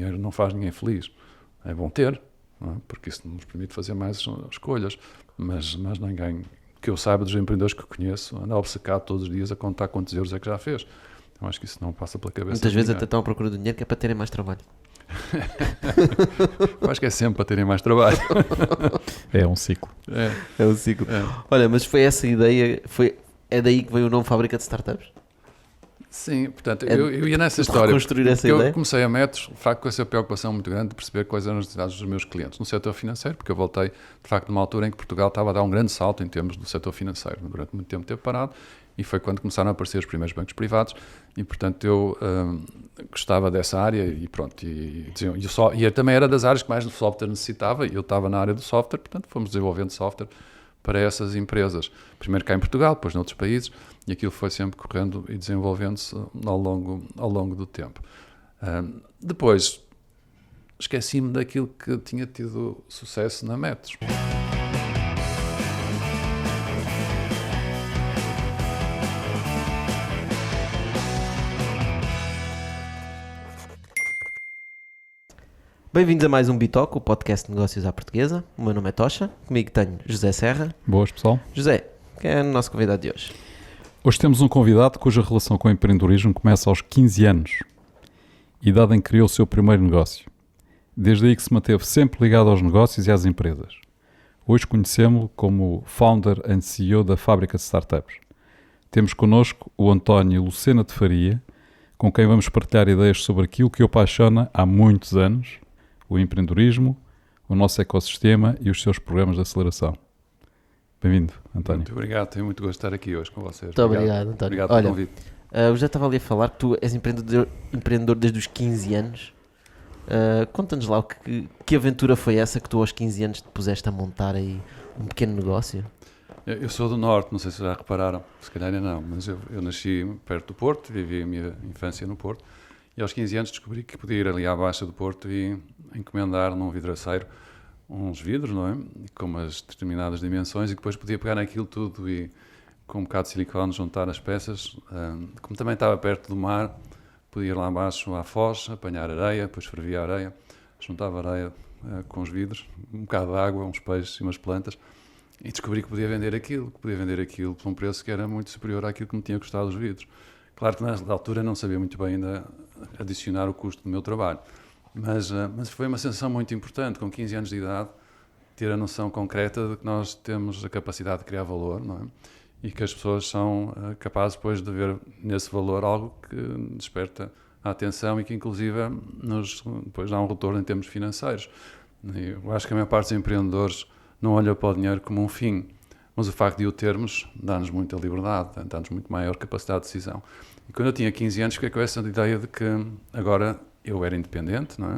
dinheiro não faz ninguém feliz. É bom ter, não é? Porque isso nos permite fazer mais escolhas, mas ninguém, que eu saiba dos empreendedores que eu conheço, anda obcecado todos os dias a contar quantos euros é que já fez. Eu acho que isso não passa pela cabeça. Muitas vezes até estão à procura do dinheiro que é para terem mais trabalho. Eu acho que é sempre para terem mais trabalho. É um ciclo. É um ciclo. Olha, mas foi essa ideia, é daí que veio o nome Fábrica de Startups? Sim, portanto, eu ia nessa história. Reconstruir essa eu ideia? comecei a Metros, de facto, com essa preocupação muito grande de perceber quais eram as necessidades dos meus clientes no setor financeiro, porque eu voltei, de facto, numa altura em que Portugal estava a dar um grande salto em termos do setor financeiro. Durante muito tempo teve parado e foi quando começaram a aparecer os primeiros bancos privados e, portanto, eu gostava dessa área e pronto. E também era das áreas que mais o software necessitava e eu estava na área do software, portanto, fomos desenvolvendo software para essas empresas. Primeiro cá em Portugal, depois noutros países, e aquilo foi sempre correndo e desenvolvendo-se ao longo do tempo. Depois, esqueci-me daquilo que tinha tido sucesso na Metros. Bem-vindos a mais um Bitoque, o podcast de negócios à portuguesa. O meu nome é Tocha, comigo tenho José Serra. Boas, pessoal. José, quem é o nosso convidado de hoje? Hoje temos um convidado cuja relação com o empreendedorismo começa aos 15 anos, idade em que criou o seu primeiro negócio. Desde aí que se manteve sempre ligado aos negócios e às empresas. Hoje conhecemos-lo como founder and CEO da Fábrica de Startups. Temos connosco o António Lucena de Faria, com quem vamos partilhar ideias sobre aquilo que o apaixona há muitos anos, o empreendedorismo, o nosso ecossistema e os seus programas de aceleração. Bem-vindo, António. Muito obrigado, tenho muito gosto de estar aqui hoje com vocês. Muito obrigado, António. Obrigado pelo convite. Eu já estava ali a falar que tu és empreendedor desde os 15 anos. Conta-nos lá que aventura foi essa que tu aos 15 anos te puseste a montar aí um pequeno negócio? Eu sou do Norte, não sei se já repararam, se calhar ainda não, mas eu nasci perto do Porto, vivi a minha infância no Porto e aos 15 anos descobri que podia ir ali à Baixa do Porto e encomendar num vidraceiro uns vidros, não é? Com umas determinadas dimensões e depois podia pegar naquilo tudo e com um bocado de silicone juntar as peças. Como também estava perto do mar, podia ir lá abaixo à foz, apanhar areia, depois fervia a areia, juntava areia com os vidros, um bocado de água, uns peixes e umas plantas e descobri que podia vender aquilo por um preço que era muito superior àquilo que me tinha custado os vidros. Claro que na altura não sabia muito bem ainda adicionar o custo do meu trabalho. Mas foi uma sensação muito importante, com 15 anos de idade, ter a noção concreta de que nós temos a capacidade de criar valor, não é? E que as pessoas são capazes depois de ver nesse valor algo que desperta a atenção e que inclusive depois dá um retorno em termos financeiros. Eu acho que a maior parte dos empreendedores não olha para o dinheiro como um fim, mas o facto de o termos dá-nos muita liberdade, dá-nos muito maior capacidade de decisão. E quando eu tinha 15 anos fiquei com essa ideia de que agora eu era independente, não é?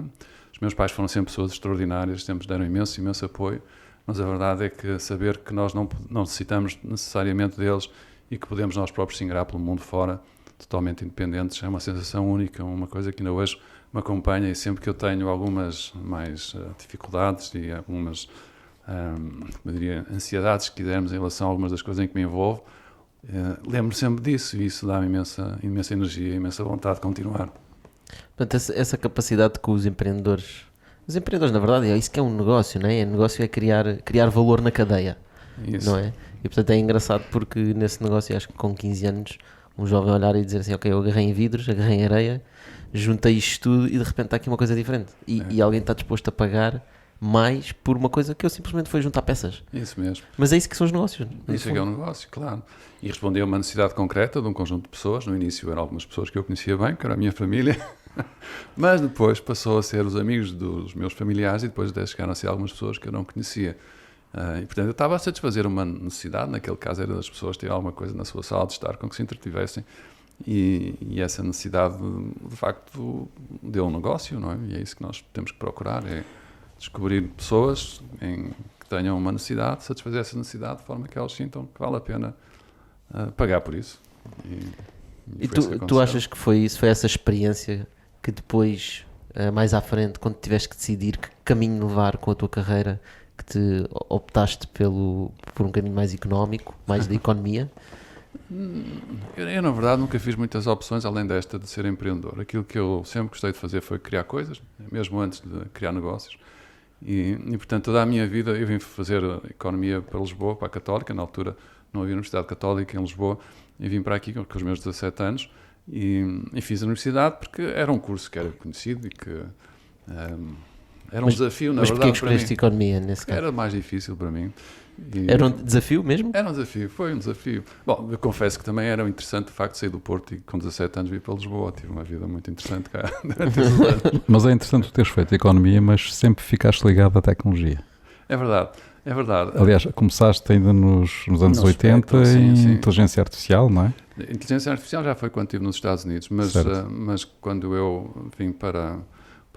Os meus pais foram sempre pessoas extraordinárias, sempre deram imenso apoio, mas a verdade é que saber que nós não necessitamos necessariamente deles e que podemos nós próprios se ingrar pelo mundo fora, totalmente independentes, é uma sensação única, uma coisa que ainda hoje me acompanha e sempre que eu tenho algumas mais dificuldades e algumas, como eu diria, ansiedades, se quisermos, em relação a algumas das coisas em que me envolvo, lembro-me sempre disso e isso dá-me imensa energia, imensa vontade de continuar. Portanto, essa capacidade que os empreendedores, na verdade, é isso que é um negócio, não é? O negócio é criar valor na cadeia, isso. Não é? E portanto é engraçado porque nesse negócio, acho que com 15 anos, um jovem olhar e dizer assim, ok, eu agarrei em vidros, agarrei em areia, juntei isto tudo e de repente está aqui uma coisa diferente. E alguém está disposto a pagar mais por uma coisa que eu simplesmente fui juntar peças. Isso mesmo. Mas é isso que são os negócios. Isso é que é um negócio, claro. E respondeu a uma necessidade concreta de um conjunto de pessoas. No início eram algumas pessoas que eu conhecia bem, que era a minha família, mas depois passou a ser os amigos dos meus familiares e depois até chegaram a ser algumas pessoas que eu não conhecia. E portanto eu estava a satisfazer uma necessidade, naquele caso era das pessoas terem alguma coisa na sua sala de estar com que se entretivessem e essa necessidade de facto deu um negócio, não é? E é isso que nós temos que procurar, é descobrir pessoas que tenham uma necessidade, satisfazer essa necessidade de forma que elas sintam que vale a pena pagar por isso. E tu achas que foi essa experiência que depois, mais à frente, quando tiveste que decidir que caminho levar com a tua carreira, que te optaste por um caminho mais económico, mais da economia, Eu, na verdade, nunca fiz muitas opções além desta de ser empreendedor. Aquilo que eu sempre gostei de fazer foi criar coisas, mesmo antes de criar negócios. E portanto, toda a minha vida eu vim fazer economia para Lisboa, para a Católica. Na altura não havia Universidade Católica em Lisboa. E vim para aqui com os meus 17 anos e fiz a universidade porque era um curso que era conhecido e que era um desafio, na mas verdade, porquê que para mim. escolheste economia nesse caso? Era mais difícil para mim. Era um desafio mesmo? Era um desafio, foi um desafio. Bom, eu confesso que também era interessante o facto de sair do Porto e com 17 anos vir para Lisboa. Tive uma vida muito interessante cá. Mas é interessante tu teres feito economia, mas sempre ficaste ligado à tecnologia. É verdade, é verdade. Aliás, começaste ainda nos anos No 80 espectro, em sim. inteligência artificial, não é? A inteligência artificial já foi quando estive nos Estados Unidos, mas quando eu vim para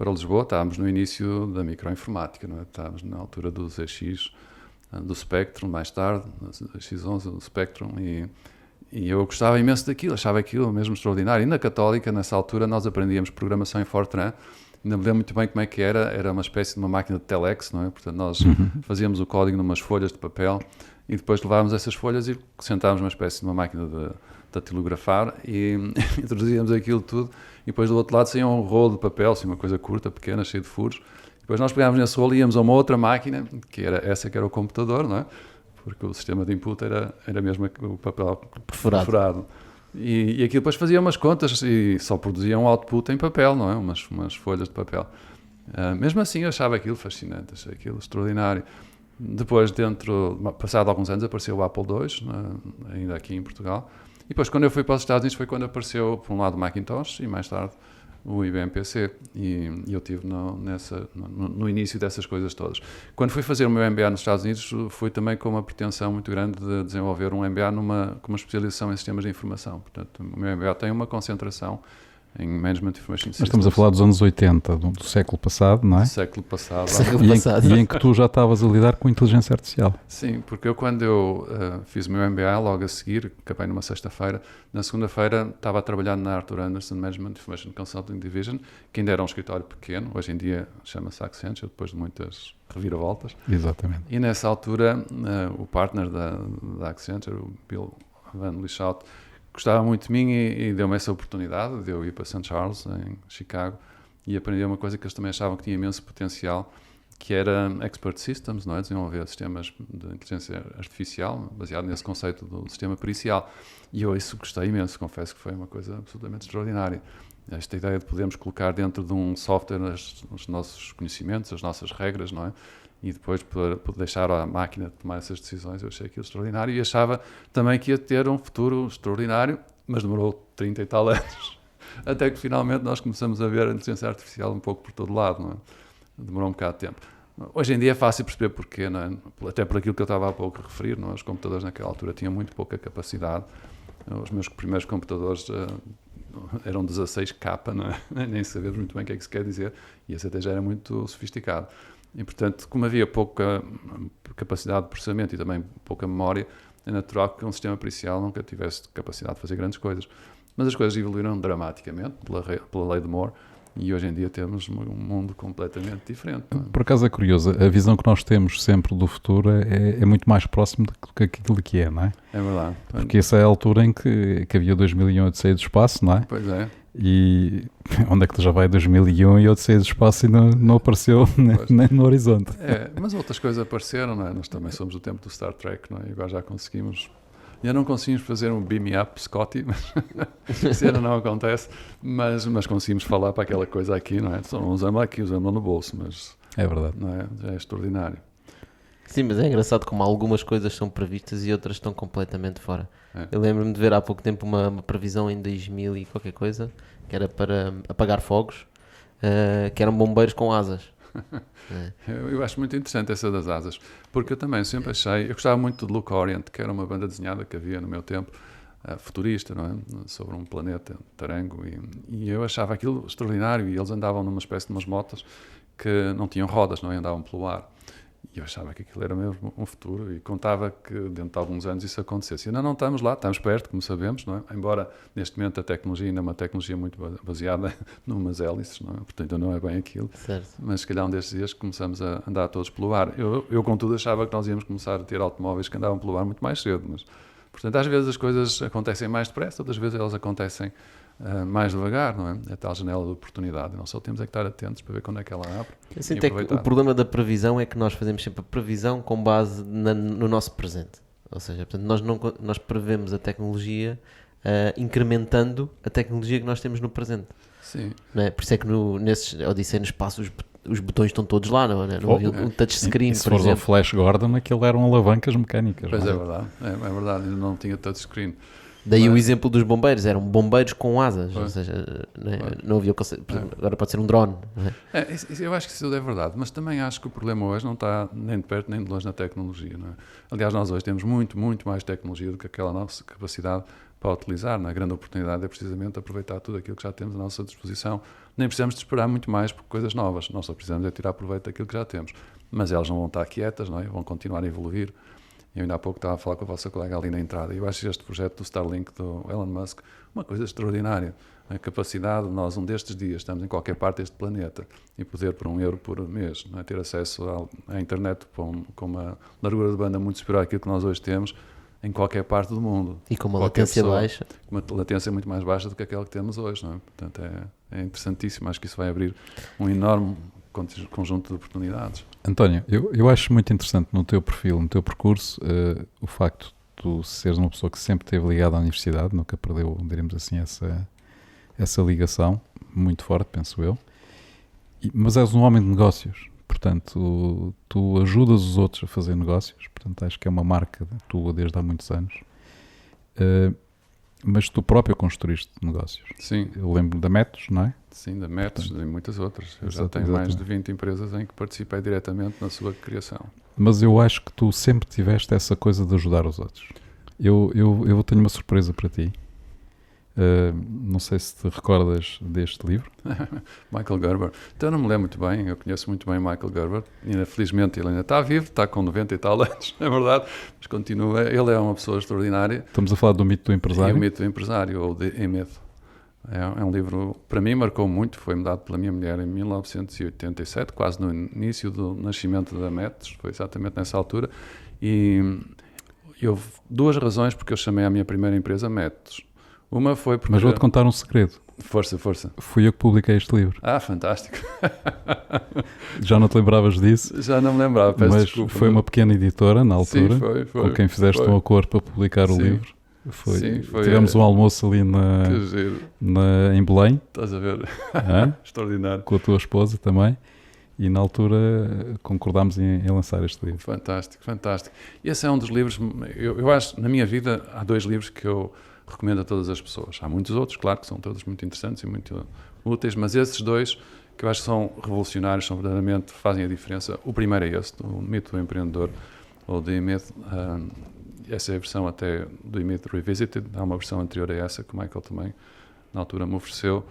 Lisboa, estávamos no início da microinformática, não é? Estávamos na altura do ZX, do Spectrum, mais tarde, do X11, do Spectrum, e eu gostava imenso daquilo, achava aquilo mesmo extraordinário. E na Católica, nessa altura, nós aprendíamos programação em Fortran. Ainda me lembro muito bem como é que era uma espécie de uma máquina de telex, não é? Portanto, nós fazíamos o código numas folhas de papel e depois levávamos essas folhas e sentávamos uma espécie de uma máquina de datilografar e introduzíamos aquilo tudo e depois do outro lado saía um rolo de papel, assim, uma coisa curta, pequena, cheia de furos. Depois nós pegávamos nesse rolo e íamos a uma outra máquina, que era essa que era o computador, não é? Porque o sistema de input era mesmo o papel perfurado. E aquilo depois fazia umas contas e só produzia um output em papel, não é? Umas folhas de papel. Mesmo assim eu achava aquilo fascinante, achei aquilo extraordinário. Depois, passado alguns anos, apareceu o Apple II, ainda aqui em Portugal. E depois, quando eu fui para os Estados Unidos, foi quando apareceu, por um lado, o Macintosh e mais tarde o IBM PC. E eu estive no início dessas coisas todas. Quando fui fazer o meu MBA nos Estados Unidos, fui também com uma pretensão muito grande de desenvolver um MBA com uma especialização em sistemas de informação. Portanto, o meu MBA tem uma concentração em Management Information Systems. Mas estamos a falar dos anos 80, do século passado, não é? Do século passado. E em que tu já estavas a lidar com inteligência artificial. Sim, porque quando eu fiz o meu MBA, logo a seguir, acabei numa sexta-feira, na segunda-feira estava a trabalhar na Arthur Andersen Management Information Consulting Division, que ainda era um escritório pequeno, hoje em dia chama-se Accenture, depois de muitas reviravoltas. Exatamente. E nessa altura, o partner da Accenture, o Bill Van Lieshout, gostava muito de mim e deu-me essa oportunidade de eu ir para St. Charles, em Chicago, e aprender uma coisa que eles também achavam que tinha imenso potencial, que era Expert Systems, não é? Desenvolver sistemas de inteligência artificial, baseado nesse conceito do sistema pericial. E eu isso gostei imenso, confesso que foi uma coisa absolutamente extraordinária. Esta ideia de podermos colocar dentro de um software os nossos conhecimentos, as nossas regras, não é? E depois poder deixar a máquina tomar essas decisões, eu achei aquilo extraordinário e achava também que ia ter um futuro extraordinário, mas demorou 30 e tal anos, até que finalmente nós começamos a ver a inteligência artificial um pouco por todo lado, não é? Demorou um bocado de tempo. Hoje em dia é fácil perceber porquê, não é? Até por aquilo que eu estava há pouco a referir, não é? Os computadores naquela altura tinham muito pouca capacidade, os meus primeiros computadores eram 16K, não é? Nem sabemos muito bem o que é que se quer dizer, e esse até já era muito sofisticado. E, portanto, como havia pouca capacidade de processamento e também pouca memória, é natural que um sistema pericial nunca tivesse capacidade de fazer grandes coisas. Mas as coisas evoluíram dramaticamente pela lei de Moore e hoje em dia temos um mundo completamente diferente. Não é? Por acaso é curioso, a visão que nós temos sempre do futuro é muito mais próximo do que aquilo que é, não é? É verdade. Porque essa é a altura em que havia 2001 Odisseia do Espaço, não é? Pois é. E onde é que tu já vai 2001 e Odisseia do Espaço e não apareceu nem no horizonte. Mas outras coisas apareceram, não é? Nós também somos do tempo do Star Trek, não é? E agora já conseguimos... Já não conseguimos fazer um beam me up, Scotty, mas isso ainda não acontece, mas conseguimos falar para aquela coisa aqui, não é? Só não usamos aqui, usamos no bolso, mas... É verdade. Não é? Já é extraordinário. Sim, mas é engraçado como algumas coisas são previstas e outras estão completamente fora. É. Eu lembro-me de ver há pouco tempo uma previsão em 2000 e qualquer coisa, que era para apagar fogos, que eram bombeiros com asas. Eu acho muito interessante essa das asas, porque eu também sempre achei, eu gostava muito de Look Orient, que era uma banda desenhada que havia no meu tempo, futurista, não é? Sobre um planeta tarango, e eu achava aquilo extraordinário, e eles andavam numa espécie de umas motas que não tinham rodas, não é? Andavam pelo ar. E eu achava que aquilo era mesmo um futuro e contava que dentro de alguns anos isso acontecesse. E ainda não estamos lá, estamos perto, como sabemos, não é? Embora neste momento a tecnologia ainda é uma tecnologia muito baseada numas hélices, não é? Portanto não é bem aquilo. Certo. Mas se calhar um destes dias começamos a andar todos pelo ar. Eu contudo achava que nós íamos começar a ter automóveis que andavam pelo ar muito mais cedo, mas Portanto, às vezes as coisas acontecem mais depressa, outras vezes elas acontecem mais devagar, não é? É tal janela de oportunidade. E nós só temos é que estar atentos para ver quando é que ela abre. Eu sinto é que o problema da previsão é que nós fazemos sempre a previsão com base no nosso presente. Ou seja, portanto, nós prevemos a tecnologia incrementando a tecnologia que nós temos no presente. Sim. Não é? Por isso é que nesses Odyssey no espaço os botões estão todos lá, não é? Não havia um touchscreen, e se por fores ao exemplo. Flash Gordon, aquilo eram alavancas mecânicas. Pois não é verdade, é verdade, ainda não tinha touchscreen. Daí o exemplo dos bombeiros, eram bombeiros com asas, Pois. ou seja, não havia, por exemplo, agora pode ser um drone. Não é? Eu acho que isso é verdade, mas também acho que o problema hoje não está nem de perto nem de longe na tecnologia. Não é? Aliás, nós hoje temos muito, muito mais tecnologia do que aquela nossa capacidade para utilizar. Não é? A grande oportunidade é precisamente aproveitar tudo aquilo que já temos à nossa disposição. Nem precisamos de esperar muito mais por coisas novas, nós só precisamos de tirar proveito daquilo que já temos. Mas elas não vão estar quietas, não é? Vão continuar a evoluir. Eu ainda há pouco estava a falar com a vossa colega ali na entrada e eu acho este projeto do Starlink do Elon Musk uma coisa extraordinária. A capacidade de nós, um destes dias, estamos em qualquer parte deste planeta e poder, por €1 por mês, não é? Ter acesso à internet com uma largura de banda muito superior àquilo que nós hoje temos em qualquer parte do mundo. E com uma Qualquer latência pessoa, baixa. uma latência muito mais baixa do que aquela que temos hoje. Não é? Portanto, é interessantíssimo. Acho que isso vai abrir um enorme conjunto de oportunidades. António, eu acho muito interessante no teu perfil, no teu percurso, o facto de tu seres uma pessoa que sempre esteve ligada à universidade, nunca perdeu, diremos assim, essa ligação, muito forte, penso eu, mas és um homem de negócios, portanto, tu ajudas os outros a fazer negócios, portanto, acho que é uma marca tua desde há muitos anos, mas tu próprio construíste negócios. Sim. Eu lembro da Métodos, não é? Sim, da Métodos e muitas outras. Eu já Exato, tenho mais exatamente. de 20 empresas em que participei diretamente na sua criação. Mas eu acho que tu sempre tiveste essa coisa de ajudar os outros. Eu tenho uma surpresa para ti. Não sei se te recordas deste livro. Michael Gerber. Então eu não me lembro muito bem, eu conheço muito bem Michael Gerber. E ainda, felizmente ele ainda está vivo, está com 90 e tal anos, é verdade, mas continua. Ele é uma pessoa extraordinária. Estamos a falar do mito do E empresário. o Mito do Empresário, ou The E-Myth. É um livro, para mim, marcou muito. Foi-me dado pela minha mulher em 1987, quase no início do nascimento da Métodos, foi exatamente nessa altura. E houve duas razões porque eu chamei a minha primeira empresa Métodos. Uma foi porque... Mas vou-te contar um segredo. Força, força. Fui eu que publiquei este livro. Ah, fantástico. Já não te lembravas disso? Já não me lembrava, peço Mas desculpa. foi uma pequena editora, na altura, Sim, foi. com quem fizeste um acordo para publicar o Sim. livro. Sim, foi. Tivemos um almoço ali Que giro. em Belém, Estás a ver? hã? Extraordinário. com a tua esposa também, e na altura concordámos em lançar este livro. Fantástico, fantástico. E esse é um dos livros, eu acho, na minha vida, há 2 livros que eu recomendo a todas as pessoas. Há muitos outros, claro, que são todos muito interessantes e muito úteis, mas esses 2 que eu acho que são revolucionários, são verdadeiramente, fazem a diferença. O primeiro é esse, o Mito do Empreendedor, ou The E-Myth. Essa é a versão até do E-Myth Revisited, há uma versão anterior a essa que o Michael também, na altura, me ofereceu,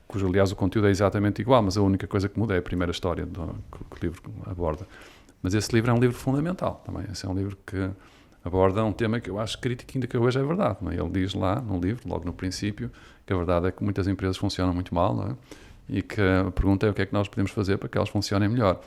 cujo, aliás, o conteúdo é exatamente igual, mas a única coisa que muda é a primeira história que o livro aborda. Mas esse livro é um livro fundamental também. Esse é um livro que aborda um tema que eu acho crítico, ainda que hoje é verdade. Não é? Ele diz lá no livro, logo no princípio, que a verdade é que muitas empresas funcionam muito mal, não é? E que a pergunta é o que é que nós podemos fazer para que elas funcionem melhor.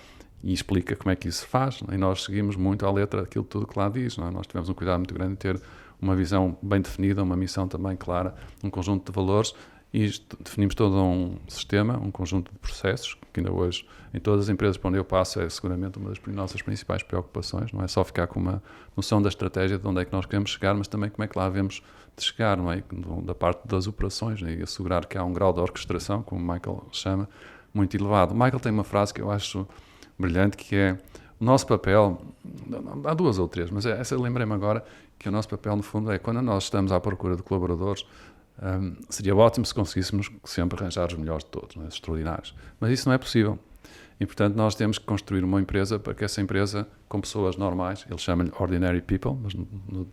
E explica como é que isso se faz. Não é? E nós seguimos muito à letra aquilo tudo que lá diz. Não é? Nós tivemos um cuidado muito grande de ter uma visão bem definida, uma missão também clara, um conjunto de valores, e definimos todo um sistema, um conjunto de processos, que ainda hoje, em todas as empresas por onde eu passo, é seguramente uma das nossas principais preocupações. Não é só ficar com uma noção da estratégia de onde é que nós queremos chegar, mas também como é que lá havemos de chegar, não é? Da parte das operações, não é? E assegurar que há um grau de orquestração, como o Michael chama, muito elevado. O Michael tem uma frase que eu acho brilhante, que é: o nosso papel, há 2 ou 3, mas essa eu lembrei-me agora, que o nosso papel no fundo é, quando nós estamos à procura de colaboradores, seria ótimo se conseguíssemos sempre arranjar os melhores de todos, não é? Extraordinários, mas isso não é possível, e portanto nós temos que construir uma empresa para que essa empresa, com pessoas normais, ele chama-lhe ordinary people, mas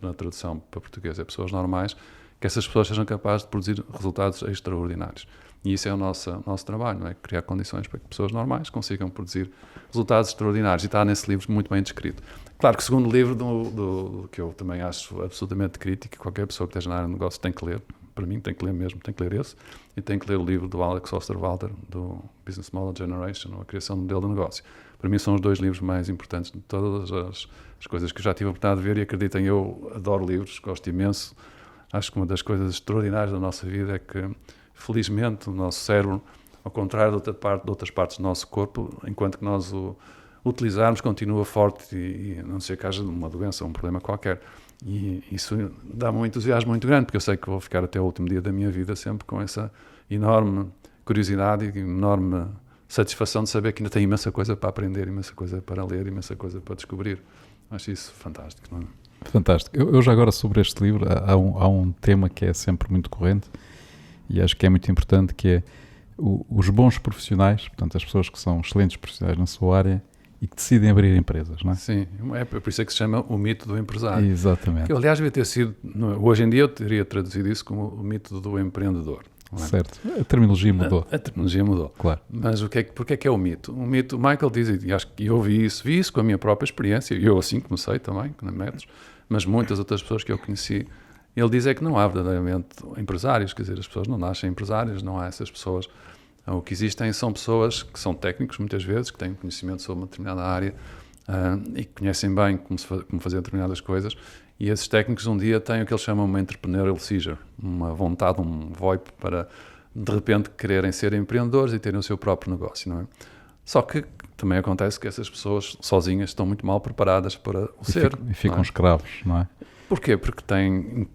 na tradução para português é pessoas normais, que essas pessoas sejam capazes de produzir resultados extraordinários. E isso é o nosso trabalho, não é? Criar condições para que pessoas normais consigam produzir resultados extraordinários. E está nesse livro muito bem descrito. Claro que o segundo livro, que eu também acho absolutamente crítico, qualquer pessoa que esteja na área de negócio tem que ler, para mim tem que ler mesmo, tem que ler esse, e tem que ler o livro do Alex Osterwalder, do Business Model Generation, ou a criação do modelo de negócio. Para mim são os 2 livros mais importantes de todas as coisas que eu já tive a oportunidade de ver, e acreditem, eu adoro livros, gosto imenso. Acho que uma das coisas extraordinárias da nossa vida é que, felizmente, o nosso cérebro, ao contrário de outras partes do nosso corpo, enquanto que nós o utilizarmos, continua forte, e a não ser que haja uma doença ou um problema qualquer. E isso dá-me um entusiasmo muito grande, porque eu sei que vou ficar até o último dia da minha vida sempre com essa enorme curiosidade e enorme satisfação de saber que ainda tem imensa coisa para aprender, imensa coisa para ler, imensa coisa para descobrir. Acho isso fantástico, não é? Fantástico. Eu já agora, sobre este livro, há um tema que é sempre muito corrente e acho que é muito importante, que é os bons profissionais, portanto as pessoas que são excelentes profissionais na sua área e que decidem abrir empresas, não é? Sim, é por isso é que se chama o mito do empresário. Exatamente. Que, aliás, devia ter sido, hoje em dia eu teria traduzido isso como o mito do empreendedor. Não é? Certo. A terminologia mudou. A terminologia mudou. Claro. Mas porque é que é o mito? O mito, o Michael diz, e acho que eu vi isso com a minha própria experiência, e eu assim comecei também, na Metros, mas muitas outras pessoas que eu conheci, ele diz é que não há verdadeiramente empresários, quer dizer, as pessoas não nascem empresários, não há essas pessoas. O que existem são pessoas que são técnicos, muitas vezes, que têm conhecimento sobre uma determinada área e que conhecem bem como fazer determinadas coisas, e esses técnicos um dia têm o que eles chamam uma entrepreneurial seizure, uma vontade, um VoIP para, de repente, quererem ser empreendedores e terem o seu próprio negócio, não é? Só que também acontece que essas pessoas sozinhas estão muito mal preparadas para o ser. E ficam escravos, não é? Porquê? Porque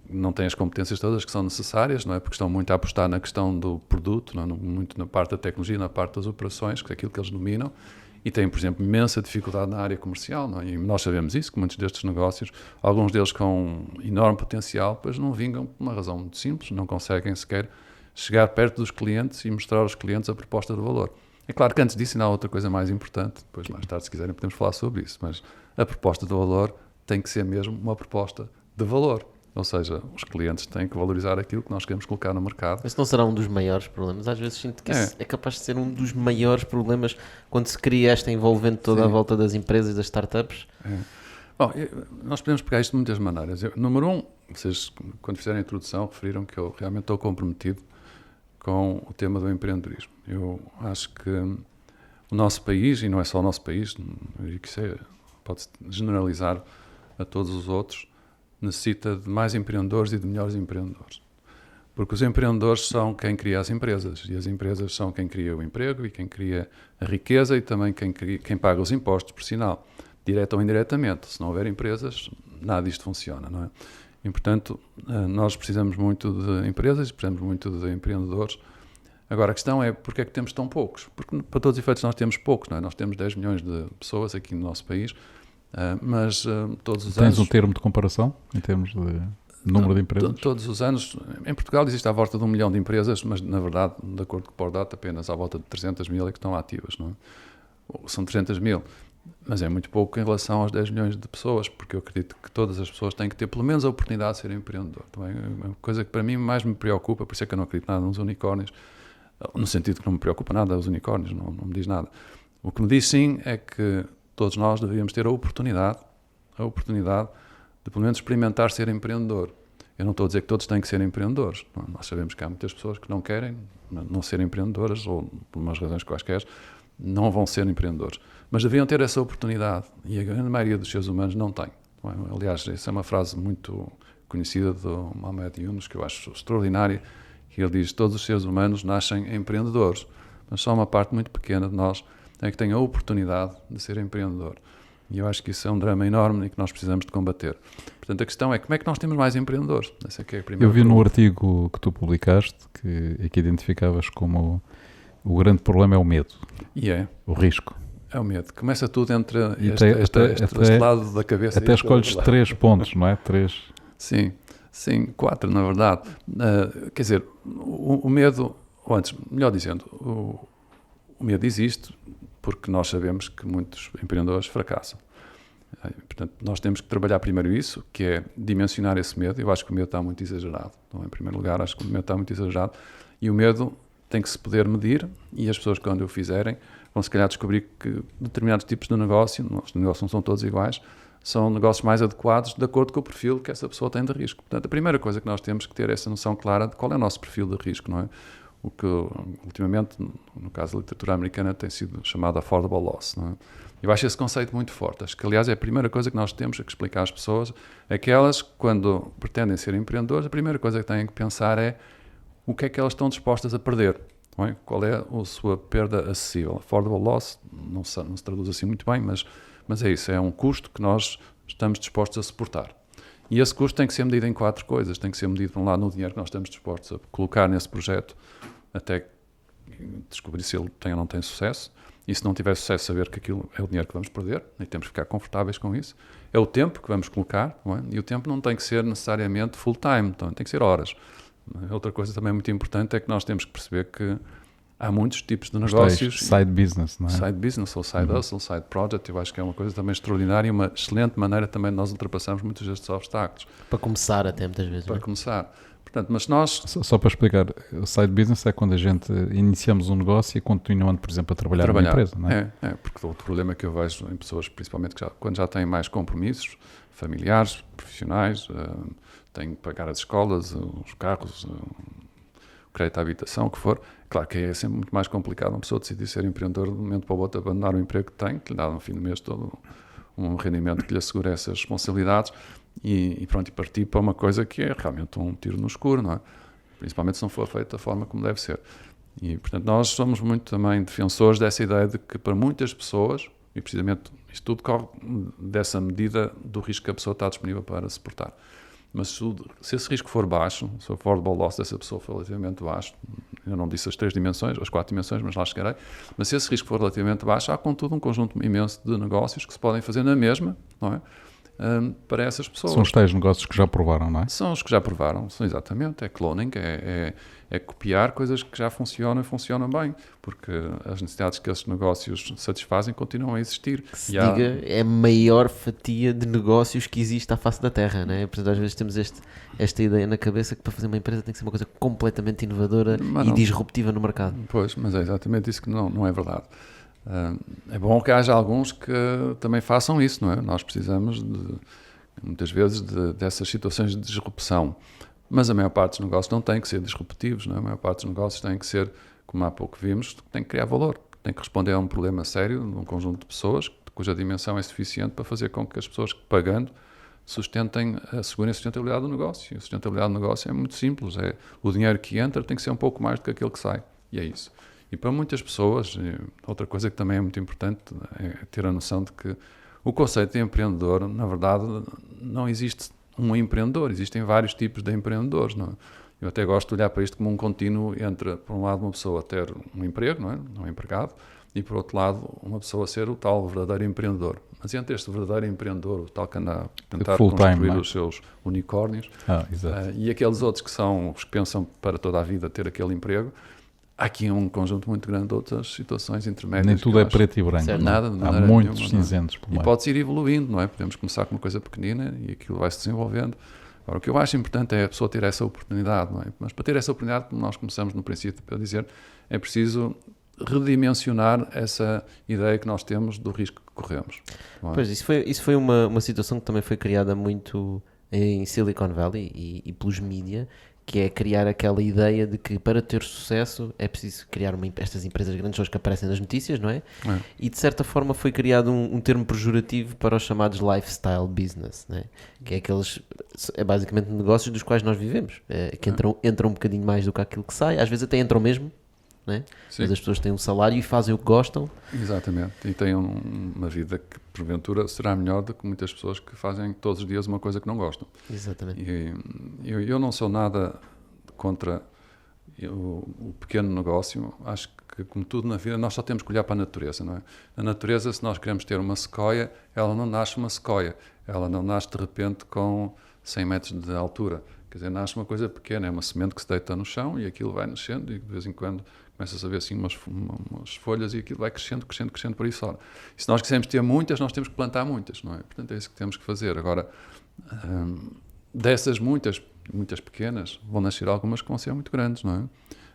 não têm as competências todas que são necessárias, não é? Porque estão muito a apostar na questão do produto, não é? Muito na parte da tecnologia, na parte das operações, que é aquilo que eles dominam, e têm, por exemplo, imensa dificuldade na área comercial, não é? E nós sabemos isso, que muitos destes negócios, alguns deles com enorme potencial, pois não vingam por uma razão muito simples, não conseguem sequer chegar perto dos clientes e mostrar aos clientes a proposta de valor. É claro que antes disso ainda há outra coisa mais importante, depois mais tarde, se quiserem, podemos falar sobre isso, mas a proposta de valor tem que ser mesmo uma proposta de valor, ou seja, os clientes têm que valorizar aquilo que nós queremos colocar no mercado. Esse não será um dos maiores problemas? Às vezes sinto que é capaz de ser um dos maiores problemas quando se cria esta envolvente toda à volta das empresas e das startups. Bom, nós podemos pegar isto de muitas maneiras. Número 1, vocês quando fizeram a introdução referiram que eu realmente estou comprometido com o tema do empreendedorismo. Eu acho que o nosso país, e não é só o nosso país, eu digo que pode-se generalizar a todos os outros, necessita de mais empreendedores e de melhores empreendedores. Porque os empreendedores são quem cria as empresas, e as empresas são quem cria o emprego e quem cria a riqueza e também quem paga os impostos, por sinal, direto ou indiretamente. Se não houver empresas, nada disto funciona, não é? E, portanto, nós precisamos muito de empresas, precisamos muito de empreendedores. Agora, a questão é, porque é que temos tão poucos? Porque, para todos os efeitos, nós temos poucos, não é? Nós temos 10 milhões de pessoas aqui no nosso país, mas todos os anos... Tens um termo de comparação, em termos de número de empresas? Todos os anos, em Portugal existe à volta de 1 milhão de empresas, mas, na verdade, de acordo com o Pordata, apenas à volta de 300 mil é que estão ativas, não é? São 300 mil. Mas é muito pouco em relação aos 10 milhões de pessoas, porque eu acredito que todas as pessoas têm que ter pelo menos a oportunidade de ser empreendedor. Também é uma coisa que para mim mais me preocupa, por isso é que eu não acredito nada nos unicórnios, no sentido que não me preocupa nada os unicórnios, não me diz nada. O que me diz sim é que todos nós deveríamos ter a oportunidade de pelo menos experimentar ser empreendedor. Eu não estou a dizer que todos têm que ser empreendedores. Nós sabemos que há muitas pessoas que não querem não ser empreendedoras, ou por umas razões quaisquer, não vão ser empreendedores. Mas deveriam ter essa oportunidade, e a grande maioria dos seres humanos não tem. Aliás, essa é uma frase muito conhecida do Mohamed Yunus, que eu acho extraordinária, que ele diz: todos os seres humanos nascem empreendedores, mas só uma parte muito pequena de nós é que tem a oportunidade de ser empreendedor. E eu acho que isso é um drama enorme e que nós precisamos de combater. Portanto, a questão é como é que nós temos mais empreendedores? Essa é que é a primeira Eu vi pergunta. no artigo que tu publicaste que identificavas como o grande problema é o medo, o risco. É o medo. Começa tudo entre este este lado da cabeça. Até escolhes 3 pontos, não é? 3. Sim, 4 na verdade. Quer dizer, o medo, ou antes, melhor dizendo, o medo existe porque nós sabemos que muitos empreendedores fracassam. Portanto, nós temos que trabalhar primeiro isso, que é dimensionar esse medo. Eu acho que o medo está muito exagerado. Então, em primeiro lugar, acho que o medo está muito exagerado. E o medo tem que se poder medir, e as pessoas, quando o fizerem, vão se calhar descobrir que determinados tipos de negócio, os negócios não são todos iguais, são negócios mais adequados de acordo com o perfil que essa pessoa tem de risco. Portanto, a primeira coisa que nós temos que ter é essa noção clara de qual é o nosso perfil de risco, não é? O que, ultimamente, no caso da literatura americana, tem sido chamado affordable loss, não é? Eu acho esse conceito muito forte. Acho que, aliás, é a primeira coisa que nós temos que explicar às pessoas, é que elas, quando pretendem ser empreendedores, a primeira coisa que têm que pensar é o que é que elas estão dispostas a perder. Não é? Qual é a sua perda acessível? Affordable loss, não se traduz assim muito bem, mas é isso, é um custo que nós estamos dispostos a suportar. E esse custo tem que ser medido em 4 coisas. Tem que ser medido, por um lado, no dinheiro que nós estamos dispostos a colocar nesse projeto até descobrir se ele tem ou não tem sucesso. E se não tiver sucesso, saber que aquilo é o dinheiro que vamos perder, e temos que ficar confortáveis com isso. É o tempo que vamos colocar, não é? E o tempo não tem que ser necessariamente full time, então tem que ser horas. Outra coisa também muito importante é que nós temos que perceber que há muitos tipos de negócios. Side business, não é? Side business ou side hustle, side project, eu acho que é uma coisa também extraordinária e uma excelente maneira também de nós ultrapassarmos muitos destes obstáculos. Para começar até muitas vezes. Para começar. Portanto, mas nós... Só para explicar, o side business é quando a gente iniciamos um negócio e continuamos, por exemplo, a trabalhar numa empresa, não é? É, porque o outro problema que eu vejo em pessoas, principalmente que quando já têm mais compromissos familiares, profissionais, têm que pagar as escolas, os carros, o crédito à habitação, o que for, claro que é sempre muito mais complicado uma pessoa decidir ser empreendedor de um momento para o outro, abandonar o emprego que tem, que lhe dá no fim do mês todo um rendimento que lhe assegura essas responsabilidades e pronto, e partir para uma coisa que é realmente um tiro no escuro, não é? Principalmente se não for feito da forma como deve ser. E, portanto, nós somos muito também defensores dessa ideia de que para muitas pessoas, e precisamente isto tudo corre dessa medida do risco que a pessoa está disponível para suportar. Mas se esse risco for baixo, se o affordable loss dessa pessoa for relativamente baixo, eu não disse as 3 dimensões, as 4 dimensões, mas lá chegarei, mas se esse risco for relativamente baixo, há contudo um conjunto imenso de negócios que se podem fazer na mesma, não é? Para essas pessoas. São os tais negócios que já provaram, não é? São os que já provaram, são exatamente, é cloning, é copiar coisas que já funcionam e funcionam bem, porque as necessidades que esses negócios satisfazem continuam a existir. Que se diga, é a maior fatia de negócios que existe à face da Terra, não é? Portanto, às vezes temos esta ideia na cabeça que para fazer uma empresa tem que ser uma coisa completamente inovadora e disruptiva no mercado. Pois, mas é exatamente isso que não é verdade. É bom que haja alguns que também façam isso, não é? Nós precisamos muitas vezes dessas situações de disrupção, mas a maior parte dos negócios não tem que ser disruptivos, não é? A maior parte dos negócios tem que ser, como há pouco vimos, tem que criar valor, tem que responder a um problema sério de um conjunto de pessoas cuja dimensão é suficiente para fazer com que as pessoas que pagando assegurem a sustentabilidade do negócio. E a sustentabilidade do negócio é muito simples, é o dinheiro que entra tem que ser um pouco mais do que aquele que sai, e é isso. E para muitas pessoas, outra coisa que também é muito importante é ter a noção de que o conceito de empreendedor, na verdade, não existe um empreendedor, existem vários tipos de empreendedores, não é? Eu até gosto de olhar para isto como um contínuo entre, por um lado, uma pessoa ter um emprego, não é? Um empregado, e por outro lado, uma pessoa ser o tal verdadeiro empreendedor. Mas entre este verdadeiro empreendedor, o tal que anda a tentar construir os seus unicórnios, e aqueles outros que são os que pensam para toda a vida ter aquele emprego, há aqui um conjunto muito grande de outras situações intermédias. Nem tudo é preto e branco. Nada, há muitos cinzentos por meio. E pode-se ir evoluindo, não é? Podemos começar com uma coisa pequenina e aquilo vai se desenvolvendo. Agora, o que eu acho importante é a pessoa ter essa oportunidade, não é? Mas para ter essa oportunidade, como nós começamos no princípio a dizer, é preciso redimensionar essa ideia que nós temos do risco que corremos. Não é? Pois, isso foi uma situação que também foi criada muito em Silicon Valley e pelos mídia, que é criar aquela ideia de que para ter sucesso é preciso criar estas empresas grandes, são as que aparecem nas notícias, não é? E de certa forma foi criado um termo pejorativo para os chamados lifestyle business, não é? Que é basicamente negócios dos quais nós vivemos, que entram um bocadinho mais do que aquilo que sai, às vezes até entram mesmo, não é? Mas as pessoas têm um salário e fazem o que gostam. Exatamente, e têm uma vida que porventura será melhor do que muitas pessoas que fazem todos os dias uma coisa que não gostam. Exatamente. E eu não sou nada contra o pequeno negócio. Acho que, como tudo na vida, nós só temos que olhar para a natureza, não é? Na natureza, se nós queremos ter uma sequoia, ela não nasce uma sequoia, ela não nasce de repente com 100 metros de altura. Quer dizer, nasce uma coisa pequena, é uma semente que se deita no chão e aquilo vai nascendo e de vez em quando começa-se a ver assim umas folhas e aquilo vai crescendo por aí fora. E se nós quisermos ter muitas, nós temos que plantar muitas, não é? Portanto, é isso que temos que fazer. Agora, dessas muitas pequenas, vão nascer algumas que vão ser muito grandes, não é?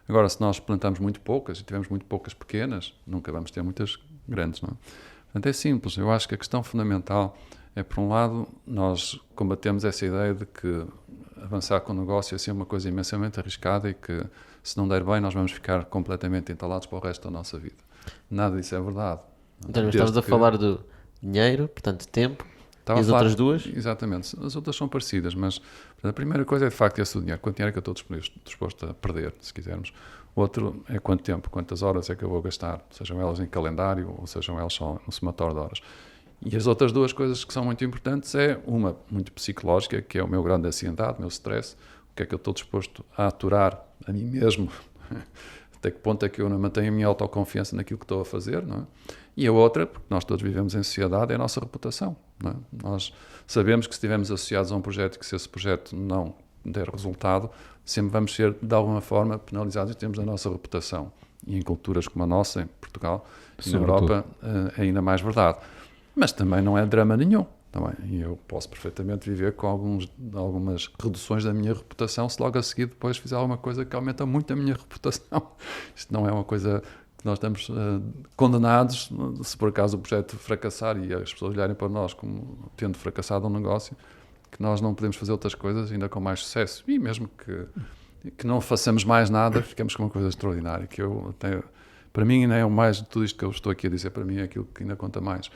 Agora, se nós plantamos muito poucas e tivermos muito poucas pequenas, nunca vamos ter muitas grandes, não é? Portanto, é simples. Eu acho que a questão fundamental por um lado, nós combatemos essa ideia de que avançar com o negócio é ser uma coisa imensamente arriscada e que, se não der bem, nós vamos ficar completamente entalados para o resto da nossa vida. Nada disso é verdade. Então, estamos a falar do dinheiro, portanto, tempo, e as outras duas? Exatamente. As outras são parecidas, mas portanto, a primeira coisa é, de facto, esse dinheiro. Quanto dinheiro é que eu estou disposto a perder, se quisermos. Outro é quanto tempo, quantas horas é que eu vou gastar, sejam elas em calendário ou sejam elas só no somatório de horas. E as outras duas coisas que são muito importantes é uma muito psicológica, que é o meu grau de ansiedade, o meu stress, o que é que eu estou disposto a aturar a mim mesmo, até que ponto é que eu não mantenho a minha autoconfiança naquilo que estou a fazer, não é? E a outra, porque nós todos vivemos em sociedade, é a nossa reputação, não é? Nós sabemos que se estivermos associados a um projeto e que se esse projeto não der resultado, sempre vamos ser, de alguma forma, penalizados em termos da nossa reputação. E em culturas como a nossa, em Portugal e na Europa, é ainda mais verdade. Mas também não é drama nenhum. Também. E eu posso perfeitamente viver com algumas reduções da minha reputação se logo a seguir depois fizer alguma coisa que aumenta muito a minha reputação. Isto não é uma coisa que nós estamos condenados, se por acaso o projeto fracassar e as pessoas olharem para nós como tendo fracassado um negócio, que nós não podemos fazer outras coisas ainda com mais sucesso. E mesmo que não façamos mais nada, ficamos com uma coisa extraordinária, que eu até, para mim ainda é o mais de tudo isto que eu estou aqui a dizer, para mim é aquilo que ainda conta mais,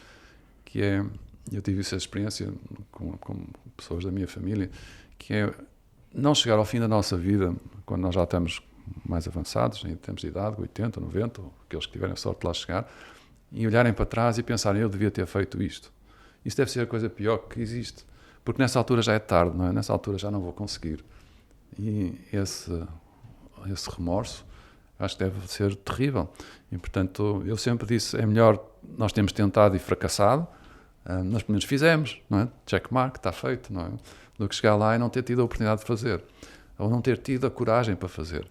que é, eu tive essa experiência com pessoas da minha família, que é não chegar ao fim da nossa vida, quando nós já estamos mais avançados, em termos de idade, 80, 90, ou aqueles que tiverem a sorte de lá chegar, e olharem para trás e pensarem, eu devia ter feito isto. Isso deve ser a coisa pior que existe, porque nessa altura já é tarde, não é? Nessa altura já não vou conseguir. E esse remorso acho que deve ser terrível. E, portanto, eu sempre disse, é melhor nós termos tentado e fracassado, nós pelo menos fizemos, não é? Checkmark, está feito, não é? Do que chegar lá e não ter tido a oportunidade de fazer, ou não ter tido a coragem para fazer.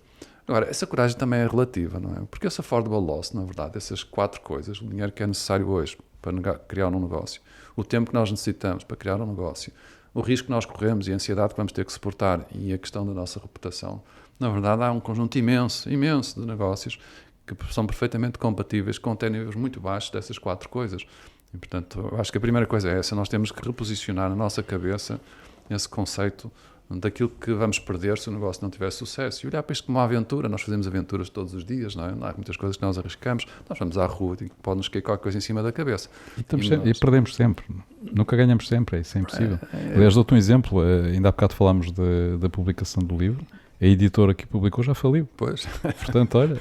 Agora, essa coragem também é relativa, não é? Porque esse affordable loss, na verdade, essas 4 coisas, o dinheiro que é necessário hoje para criar um negócio, o tempo que nós necessitamos para criar um negócio, o risco que nós corremos e a ansiedade que vamos ter que suportar e a questão da nossa reputação, na verdade há um conjunto imenso de negócios que são perfeitamente compatíveis com até níveis muito baixos dessas 4 coisas. E, portanto, eu acho que a primeira coisa é essa, nós temos que reposicionar na nossa cabeça esse conceito daquilo que vamos perder se o negócio não tiver sucesso. E olhar para isto como uma aventura. Nós fazemos aventuras todos os dias, não é? Há muitas coisas que nós arriscamos. Nós vamos à rua e pode-nos cair qualquer coisa em cima da cabeça. E perdemos sempre. Nunca ganhamos sempre, isso é impossível. Aliás, dou-te um exemplo. Ainda há bocado falámos da publicação do livro. A editora que publicou já faliu. Pois. Portanto, olha...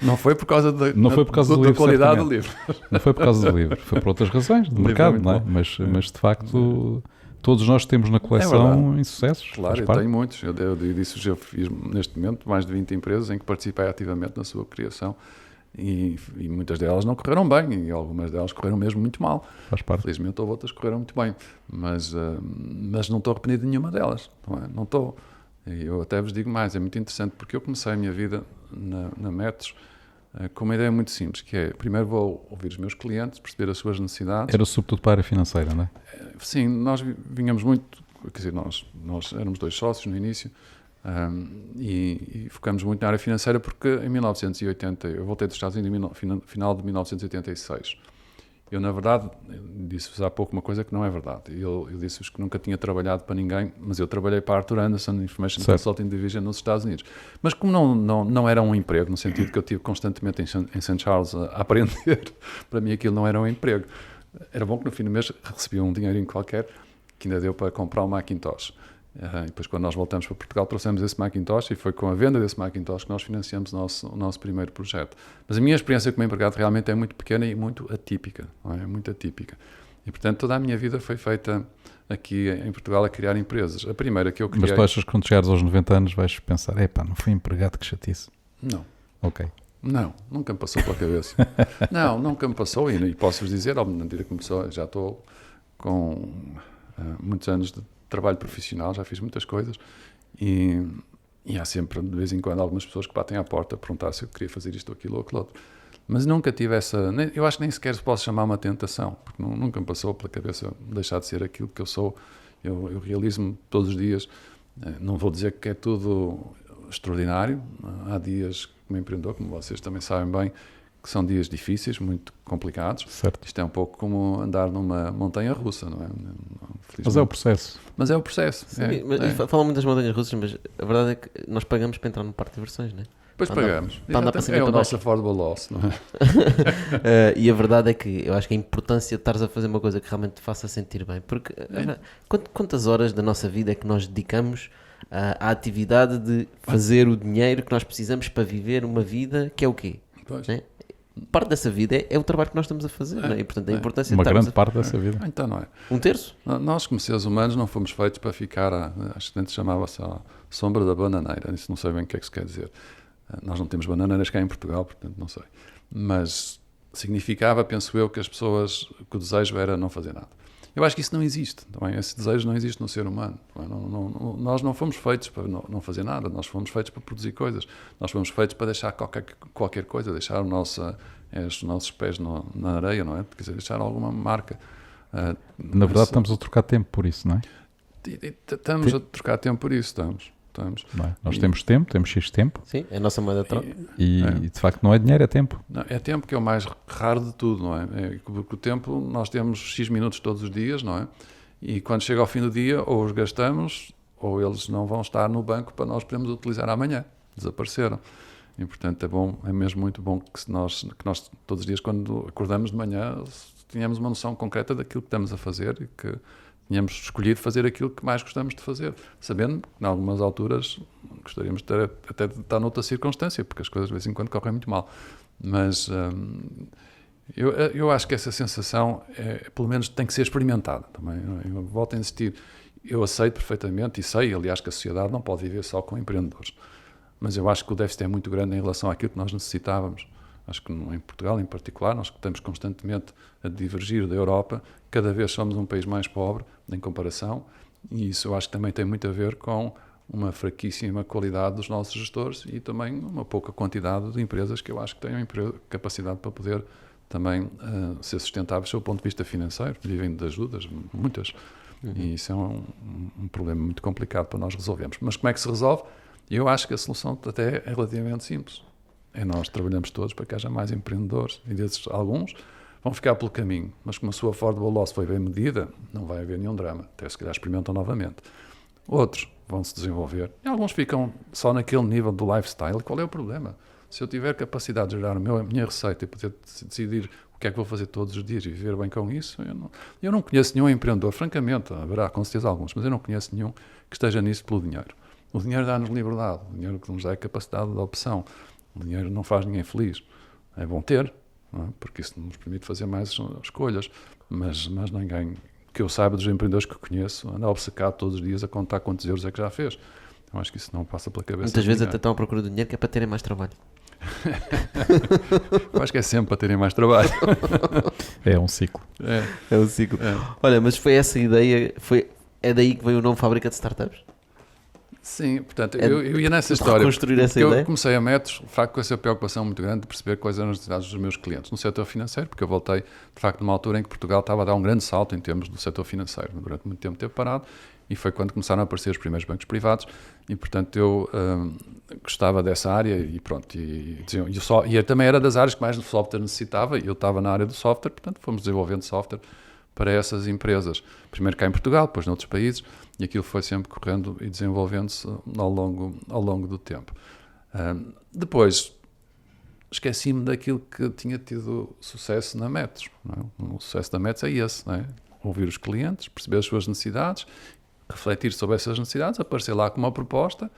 Não foi por causa da qualidade do livro. Não foi por causa do livro. Foi por outras razões de mercado, não é? Mas de facto... Todos nós temos na coleção insucessos. Claro, eu tenho muitos. Eu disse, eu fiz neste momento mais de 20 empresas em que participei ativamente na sua criação e muitas delas não correram bem e algumas delas correram mesmo muito mal. Faz parte. Felizmente houve outras que correram muito bem, mas não estou arrependido de nenhuma delas. Não estou. E eu até vos digo mais, é muito interessante porque eu comecei a minha vida na Métodos com uma ideia muito simples, que é, primeiro vou ouvir os meus clientes, perceber as suas necessidades. Era sobretudo para a área financeira, não é? Sim, nós vinhamos muito, quer dizer, nós éramos 2 sócios no início e focamos muito na área financeira porque em 1980, eu voltei dos Estados Unidos no final de 1986. Eu, na verdade, disse-vos há pouco uma coisa que não é verdade. Eu disse-vos que nunca tinha trabalhado para ninguém, mas eu trabalhei para a Arthur Andersen Information Consulting Division nos Estados Unidos. Mas como não era um emprego, no sentido que eu estive constantemente em St. Charles a aprender, para mim aquilo não era um emprego. Era bom que no fim do mês recebia um dinheirinho qualquer, que ainda deu para comprar um Macintosh. E depois, quando nós voltamos para Portugal, trouxemos esse Macintosh e foi com a venda desse Macintosh que nós financiamos o nosso primeiro projeto. Mas a minha experiência como empregado realmente é muito pequena e muito atípica. Não é? Muito atípica. E, portanto, toda a minha vida foi feita aqui em Portugal a criar empresas. A primeira que eu criei... Mas tu achas que quando chegares aos 90 anos vais pensar, não fui empregado, que chatice? Não. Ok. Não, nunca me passou pela cabeça. Nunca me passou e posso-vos dizer, ao medida que começou, já estou com muitos anos de trabalho profissional, já fiz muitas coisas e há sempre, de vez em quando, algumas pessoas que batem à porta a perguntar se eu queria fazer isto ou aquilo ou aquilo outro. Mas nunca tive eu acho que nem sequer se posso chamar uma tentação, porque nunca me passou pela cabeça deixar de ser aquilo que eu sou. Eu realizo-me todos os dias. Não vou dizer que é tudo extraordinário. Há dias como empreendedor, como vocês também sabem bem, que são dias difíceis, muito complicados. Certo. Isto é um pouco como andar numa montanha russa, não é? Mas é o processo. Mas é o processo. Sim, falam muito das montanhas russas, mas a verdade é que nós pagamos para entrar no parque de diversões, não é? Depois pagamos. Para andar para cima É e o para nosso baixo. affordable loss, não é? E a verdade é que eu acho que a importância de estares a fazer uma coisa que realmente te faça sentir bem, porque quantas horas da nossa vida é que nós dedicamos à atividade de fazer o dinheiro que nós precisamos para viver uma vida que é o quê? Pois. Né? Parte dessa vida é o trabalho que nós estamos a fazer, não é? E portanto a importância Uma de estarmos grande parte dessa vida. Então não é. um terço? Nós, como seres humanos, não fomos feitos para ficar, acho que antes chamava-se a sombra da bananeira, isso não sei bem o que é que se quer dizer. Nós não temos bananeiras cá em Portugal, portanto não sei. Mas significava, penso eu, que as pessoas, que o desejo era não fazer nada. Eu acho que isso não existe, também. Esse desejo não existe no ser humano. Nós não fomos feitos para não fazer nada, nós fomos feitos para produzir coisas. Nós fomos feitos para deixar qualquer coisa, deixar os nossos pés na areia, não é? Quer dizer, deixar alguma marca. Na verdade, estamos a trocar tempo por isso, não é? Estamos a trocar tempo por isso, estamos. Não é? Nós temos tempo, temos X tempo. Sim, é a nossa moeda de troca. E de facto não é dinheiro, é tempo. Não, é tempo que é o mais raro de tudo, não é? Porque o tempo, nós temos X minutos todos os dias, não é? E quando chega ao fim do dia, ou os gastamos, ou eles não vão estar no banco para nós podermos utilizar amanhã. Desapareceram. E portanto é mesmo muito bom que nós todos os dias, quando acordamos de manhã, tenhamos uma noção concreta daquilo que estamos a fazer e que tínhamos escolhido fazer aquilo que mais gostamos de fazer, sabendo que, em algumas alturas, gostaríamos de ter, até de estar noutra circunstância, porque as coisas de vez em quando correm muito mal. Mas eu acho que essa sensação, pelo menos, tem que ser experimentada também. Eu volto a insistir, eu aceito perfeitamente e sei, aliás, que a sociedade não pode viver só com empreendedores. Mas eu acho que o déficit é muito grande em relação àquilo que nós necessitávamos. Acho que em Portugal, em particular, nós estamos constantemente a divergir da Europa. Cada vez somos um país mais pobre, em comparação, e isso eu acho que também tem muito a ver com uma fraquíssima qualidade dos nossos gestores e também uma pouca quantidade de empresas que eu acho que têm capacidade para poder também ser sustentáveis do ponto de vista financeiro. Vivem de ajudas, muitas, e isso é um problema muito complicado para nós resolvermos. Mas como é que se resolve? Eu acho que a solução até é relativamente simples. Nós trabalhamos todos para que haja mais empreendedores, e desses alguns vão ficar pelo caminho, mas como a sua affordable loss foi bem medida, não vai haver nenhum drama, até se calhar experimentam novamente. Outros vão se desenvolver, e alguns ficam só naquele nível do lifestyle. Qual é o problema? Se eu tiver capacidade de gerar a minha receita e poder decidir o que é que vou fazer todos os dias e viver bem com isso, eu não conheço nenhum empreendedor, francamente, haverá com certeza alguns, mas eu não conheço nenhum que esteja nisso pelo dinheiro. O dinheiro dá-nos liberdade, o dinheiro que nos dá a capacidade de opção. O dinheiro não faz ninguém feliz. É bom ter, não é? Porque isso nos permite fazer mais escolhas, mas ninguém, que eu saiba dos empreendedores que conheço, anda obcecado todos os dias a contar quantos euros é que já fez. Eu acho que isso não passa pela cabeça. Muitas vezes até estão à procura do dinheiro que é para terem mais trabalho. Eu acho que é sempre para terem mais trabalho. É um ciclo. É um ciclo. Olha, mas foi essa ideia, é daí que veio o nome Fábrica de Startups? Sim, portanto, eu ia nessa história. Reconstruir essa ideia? Eu comecei a Metros, de facto, com essa preocupação muito grande de perceber quais eram as necessidades dos meus clientes no setor financeiro, porque eu voltei, de facto, numa altura em que Portugal estava a dar um grande salto em termos do setor financeiro. Durante muito tempo teve parado, e foi quando começaram a aparecer os primeiros bancos privados, e, portanto, eu gostava dessa área, e pronto, e também era das áreas que mais de software necessitava, e eu estava na área do software, portanto, fomos desenvolvendo software para essas empresas. Primeiro cá em Portugal, depois noutros países, e aquilo foi sempre correndo e desenvolvendo-se ao longo do tempo. Depois, esqueci-me daquilo que tinha tido sucesso na Metros. Não é? O sucesso da Metros é esse, não é? Ouvir os clientes, perceber as suas necessidades, refletir sobre essas necessidades, aparecer lá com uma proposta,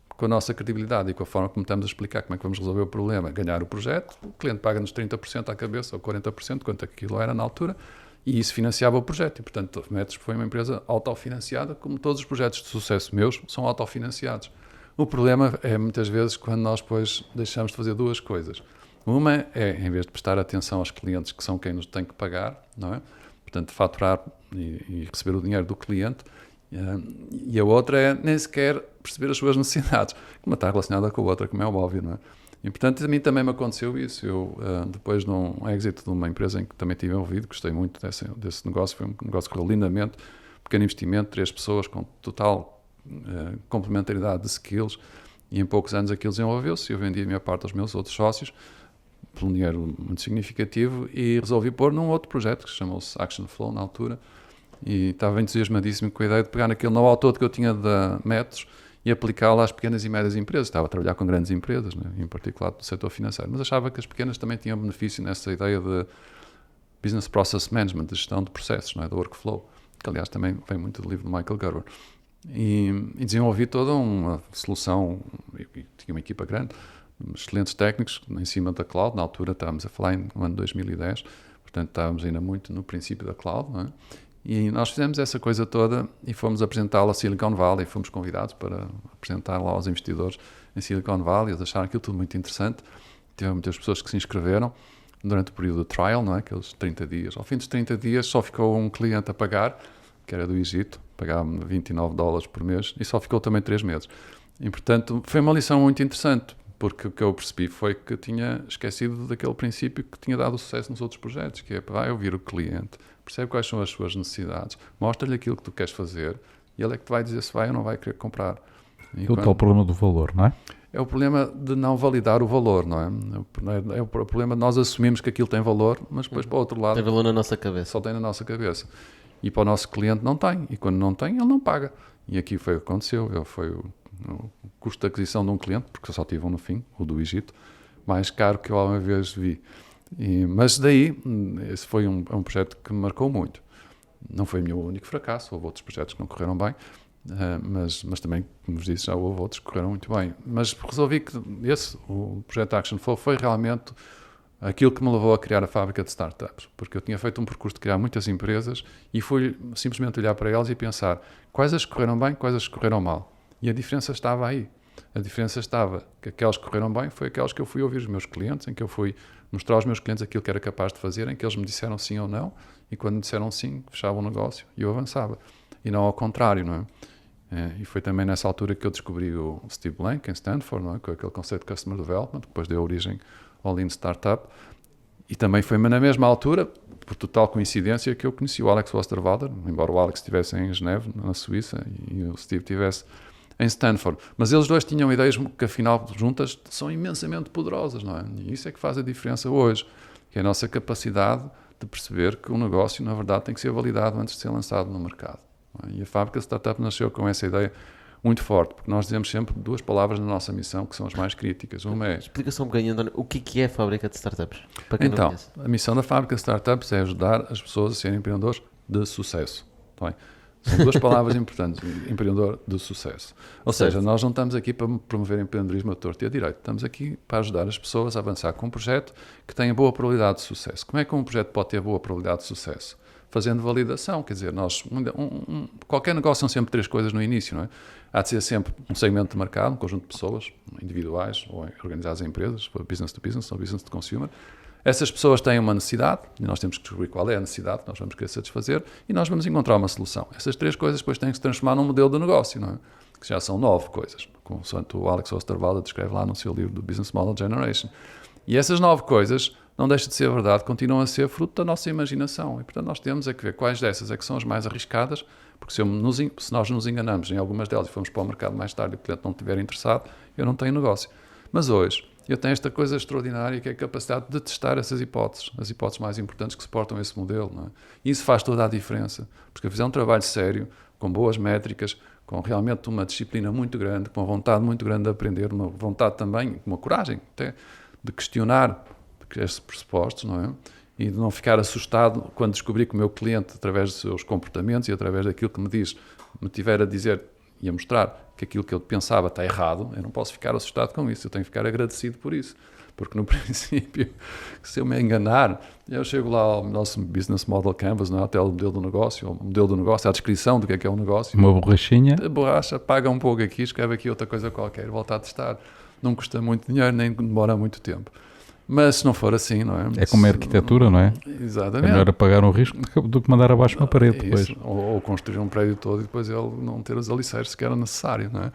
com a nossa credibilidade e com a forma como estamos a explicar como é que vamos resolver o problema, ganhar o projeto, o cliente paga-nos 30% à cabeça ou 40%, quanto aquilo era na altura, e isso financiava o projeto. E, portanto, a Metros foi uma empresa autofinanciada, como todos os projetos de sucesso meus são autofinanciados. O problema é, muitas vezes, quando nós depois deixamos de fazer duas coisas. Uma é, em vez de prestar atenção aos clientes, que são quem nos tem que pagar, não é? Portanto, faturar e receber o dinheiro do cliente. E a outra é nem sequer perceber as suas necessidades, que uma está relacionada com a outra, como é óbvio, não é? E, portanto, a mim também me aconteceu isso. Eu, depois de um êxito de uma empresa em que também estive envolvido, gostei muito desse negócio, foi um negócio que correu lindamente, pequeno investimento, 3 pessoas com total complementaridade de skills, e em poucos anos aquilo desenvolveu-se. Eu vendi a minha parte aos meus outros sócios, por um dinheiro muito significativo e resolvi pôr num outro projeto que chamou-se Action Flow na altura e estava entusiasmadíssimo com a ideia de pegar naquele know-how todo que eu tinha da métodos e aplicá-lo às pequenas e médias empresas. Estava a trabalhar com grandes empresas, né? Em particular do setor financeiro, mas achava que as pequenas também tinham benefício nessa ideia de Business Process Management, de gestão de processos, não é? Do workflow, que aliás também vem muito do livro do Michael Gerber. E desenvolvi toda uma solução, tinha uma equipa grande, excelentes técnicos em cima da cloud. Na altura estávamos a falar no ano 2010, portanto estávamos ainda muito no princípio da cloud, não é? E nós fizemos essa coisa toda e fomos apresentá-la a Silicon Valley, fomos convidados para apresentar lá aos investidores em Silicon Valley. Eles acharam aquilo tudo muito interessante. Tiveram muitas pessoas que se inscreveram durante o período de trial, não é? Aqueles 30 dias. Ao fim dos 30 dias só ficou um cliente a pagar, que era do Egito, pagava-me $29 por mês e só ficou também 3 meses. E, portanto, foi uma lição muito interessante, porque o que eu percebi foi que tinha esquecido daquele princípio que tinha dado sucesso nos outros projetos, que é, vai ouvir o cliente, percebe quais são as suas necessidades, mostra-lhe aquilo que tu queres fazer e ele é que te vai dizer se vai ou não vai querer comprar. E o tal problema do valor, não é? É o problema de não validar o valor, não é? É o problema de nós assumirmos que aquilo tem valor, mas depois para o outro lado... Tem valor na nossa cabeça. Só tem na nossa cabeça. E para o nosso cliente não tem. E quando não tem, ele não paga. E aqui foi o que aconteceu. Foi o custo de aquisição de um cliente, porque eu só tive um no fim, o do Egito, mais caro que eu alguma vez vi. Mas daí, esse foi um projeto que me marcou muito. Não foi o meu único fracasso, houve outros projetos que não correram bem, mas também, como vos disse, já houve outros que correram muito bem. Mas resolvi que o projeto Action Flow foi realmente aquilo que me levou a criar a fábrica de startups, porque eu tinha feito um percurso de criar muitas empresas e fui simplesmente olhar para elas e pensar quais as que correram bem, quais as que correram mal. E a diferença estava aí. A diferença estava que aquelas que correram bem foi aquelas que eu fui ouvir os meus clientes, em que eu fui mostrar aos meus clientes aquilo que era capaz de fazer, em que eles me disseram sim ou não, e quando me disseram sim, fechava o negócio e eu avançava. E não ao contrário, não é? E foi também nessa altura que eu descobri o Steve Blank em Stanford, não é? Com aquele conceito de Customer Development, que depois deu origem ao Lean Startup. E também foi na mesma altura, por total coincidência, que eu conheci o Alex Osterwalder, embora o Alex estivesse em Geneve, na Suíça, e o Steve estivesse em Stanford. Mas eles dois tinham ideias que, afinal, juntas, são imensamente poderosas, não é? E isso é que faz a diferença hoje, que é a nossa capacidade de perceber que o negócio, na verdade, tem que ser validado antes de ser lançado no mercado. Não é? E a fábrica de startup nasceu com essa ideia muito forte, porque nós dizemos sempre 2 palavras na nossa missão que são as mais críticas. Uma é... Explica só um bocadinho, António, o que é a fábrica de startups? Para quem não Então, conhece. a missão da fábrica de startups é ajudar as pessoas a serem empreendedores de sucesso. Tá bem? São 2 palavras importantes, empreendedor de sucesso. Ou seja, nós não estamos aqui para promover empreendedorismo a torto e a direito, estamos aqui para ajudar as pessoas a avançar com um projeto que tenha boa probabilidade de sucesso. Como é que um projeto pode ter boa probabilidade de sucesso? Fazendo validação, quer dizer, qualquer negócio são sempre 3 coisas no início, não é? Há de ser sempre um segmento de mercado, um conjunto de pessoas, individuais ou organizadas em empresas, business to business ou business to consumer. Essas pessoas têm uma necessidade e nós temos que descobrir qual é a necessidade que nós vamos querer satisfazer e nós vamos encontrar uma solução. Essas 3 coisas depois têm que se transformar num modelo de negócio, não é? Que já são 9 coisas, como o Alex Osterwalder descreve lá no seu livro do Business Model Generation. E essas 9 coisas, não deixa de ser verdade, continuam a ser fruto da nossa imaginação. E, portanto, nós temos que ver quais dessas é que são as mais arriscadas, porque se nós nos enganamos em algumas delas e formos para o mercado mais tarde e o cliente não estiver interessado, eu não tenho negócio. Mas hoje, eu tenho esta coisa extraordinária que é a capacidade de testar essas hipóteses, as hipóteses mais importantes que suportam esse modelo. Não é? E isso faz toda a diferença, porque eu fizer um trabalho sério, com boas métricas, com realmente uma disciplina muito grande, com uma vontade muito grande de aprender, uma vontade também, uma coragem até, de questionar esses pressupostos, não é? E de não ficar assustado quando descobrir que o meu cliente, através dos seus comportamentos e através daquilo que me diz, me tiver a dizer e a mostrar que aquilo que eu pensava está errado, eu não posso ficar assustado com isso, eu tenho que ficar agradecido por isso. Porque no princípio, se eu me enganar, eu chego lá ao nosso Business Model Canvas, não é? Até o modelo do negócio, a descrição do que é um negócio. Uma borrachinha. A borracha, paga um pouco aqui, escreve aqui outra coisa qualquer, volta a testar. Não custa muito dinheiro, nem demora muito tempo. Mas se não for assim, não é? É como a arquitetura, não é? Exatamente. É melhor apagar um risco do que mandar abaixo uma parede depois. Ou construir um prédio todo e depois ele não ter os alicerces que era necessário, não é?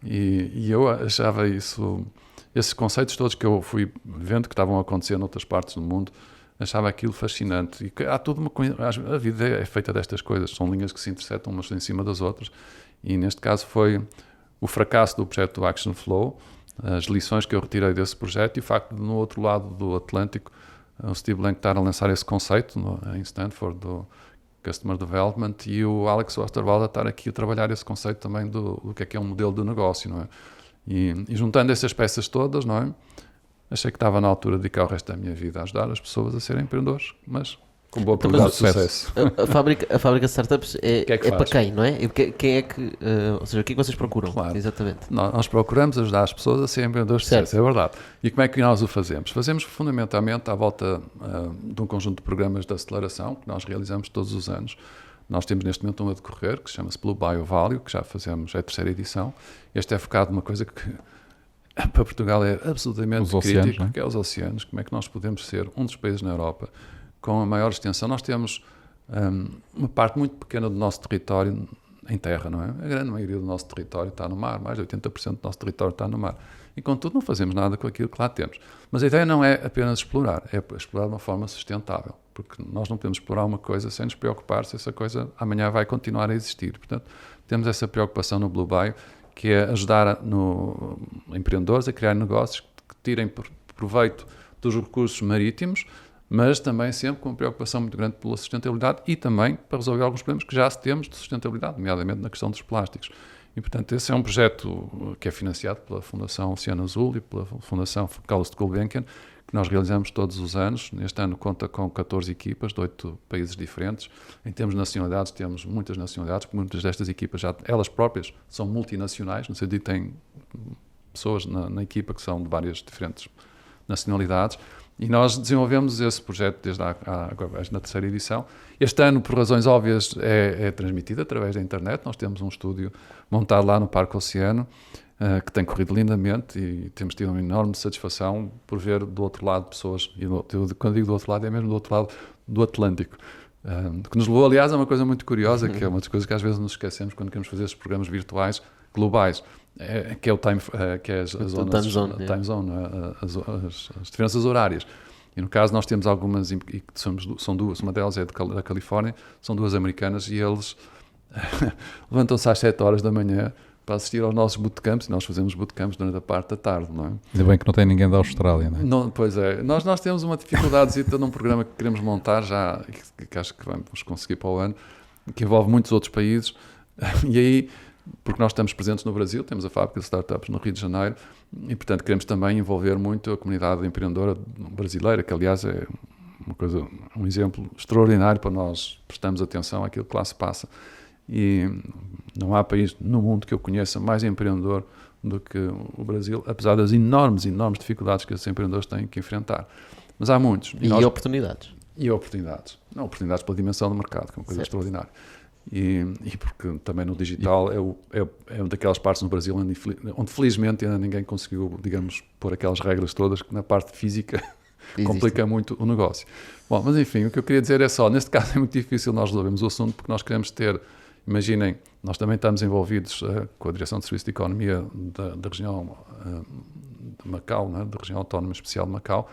E eu achava isso, esses conceitos todos que eu fui vendo que estavam a acontecer noutras partes do mundo, achava aquilo fascinante. E há tudo a vida é feita destas coisas, são linhas que se interceptam umas em cima das outras. E neste caso foi o fracasso do projeto do Action Flow, as lições que eu retirei desse projeto e o facto de, no outro lado do Atlântico, o Steve Blank estar a lançar esse conceito em Stanford do Customer Development e o Alex Osterwalder estar aqui a trabalhar esse conceito também do que é um modelo de negócio, não é? E juntando essas peças todas, não é? Achei que estava na altura de dedicar o resto da minha vida a ajudar as pessoas a serem empreendedores, mas com boa probabilidade de sucesso. A fábrica de startups é para quem, não é? Quem é que, ou seja, o que é que vocês procuram? Claro. Exatamente. Nós procuramos ajudar as pessoas a serem empreendedores de sucesso, é verdade. E como é que nós o fazemos? Fazemos fundamentalmente à volta de um conjunto de programas de aceleração que nós realizamos todos os anos. Nós temos neste momento um a decorrer que chama-se Blue Bio Value, que já fazemos, é a terceira edição. Este é focado numa coisa que para Portugal é absolutamente crítico, que é os oceanos. Como é que nós podemos ser um dos países na Europa com a maior extensão? Nós temos uma parte muito pequena do nosso território em terra, não é? A grande maioria do nosso território está no mar, mais de 80% do nosso território está no mar. E, contudo, não fazemos nada com aquilo que lá temos. Mas a ideia não é apenas explorar, é explorar de uma forma sustentável, porque nós não podemos explorar uma coisa sem nos preocupar se essa coisa amanhã vai continuar a existir. Portanto, temos essa preocupação no Blue Bio, que é ajudar empreendedores a criar negócios que tirem proveito dos recursos marítimos, mas também sempre com uma preocupação muito grande pela sustentabilidade e também para resolver alguns problemas que já temos de sustentabilidade, nomeadamente na questão dos plásticos. E, portanto, esse é um projeto que é financiado pela Fundação Oceano Azul e pela Fundação Carlos de Gulbenkian, que nós realizamos todos os anos. Neste ano conta com 14 equipas de 8 países diferentes. Em termos de nacionalidades, temos muitas nacionalidades, porque muitas destas equipas, elas próprias, são multinacionais, no sentido que têm pessoas na equipa que são de várias diferentes nacionalidades. E nós desenvolvemos esse projeto desde na terceira edição. Este ano, por razões óbvias, é transmitido através da internet. Nós temos um estúdio montado lá no Parque Oceano, que tem corrido lindamente e temos tido uma enorme satisfação por ver do outro lado pessoas, e quando digo do outro lado é mesmo do outro lado do Atlântico, que nos levou, aliás, a uma coisa muito curiosa, que é uma das coisas que às vezes nos esquecemos quando queremos fazer esses programas virtuais globais, que é o time, que é as zonas, time zone, as diferenças horárias. E no caso nós temos algumas, e são duas, uma delas é da Califórnia, são duas americanas e eles levantam-se às 7 horas da manhã para assistir aos nossos bootcamps, e nós fazemos bootcamps durante a parte da tarde, não é? Ainda bem que não tem ninguém da Austrália, não é? Não, pois é, nós temos uma dificuldade num programa que queremos montar já, que acho que vamos conseguir para o ano, que envolve muitos outros países, e aí, porque nós estamos presentes no Brasil, temos a fábrica de startups no Rio de Janeiro, e portanto queremos também envolver muito a comunidade empreendedora brasileira, que aliás é um exemplo extraordinário para nós prestarmos atenção àquilo que lá se passa. E não há país no mundo que eu conheça mais empreendedor do que o Brasil, apesar das enormes dificuldades que esses empreendedores têm que enfrentar. Mas há muitos. E oportunidades. E oportunidades. Não, oportunidades pela dimensão do mercado, que é uma coisa extraordinária. E porque também no digital é uma daquelas partes no Brasil onde felizmente ainda ninguém conseguiu, digamos, pôr aquelas regras todas que na parte física complica muito o negócio. Bom, mas enfim, o que eu queria dizer é só, neste caso é muito difícil nós resolvermos o assunto porque nós queremos ter, imaginem, nós também estamos envolvidos com a Direção de Serviço de Economia da região de Macau, né, da região autónoma especial de Macau,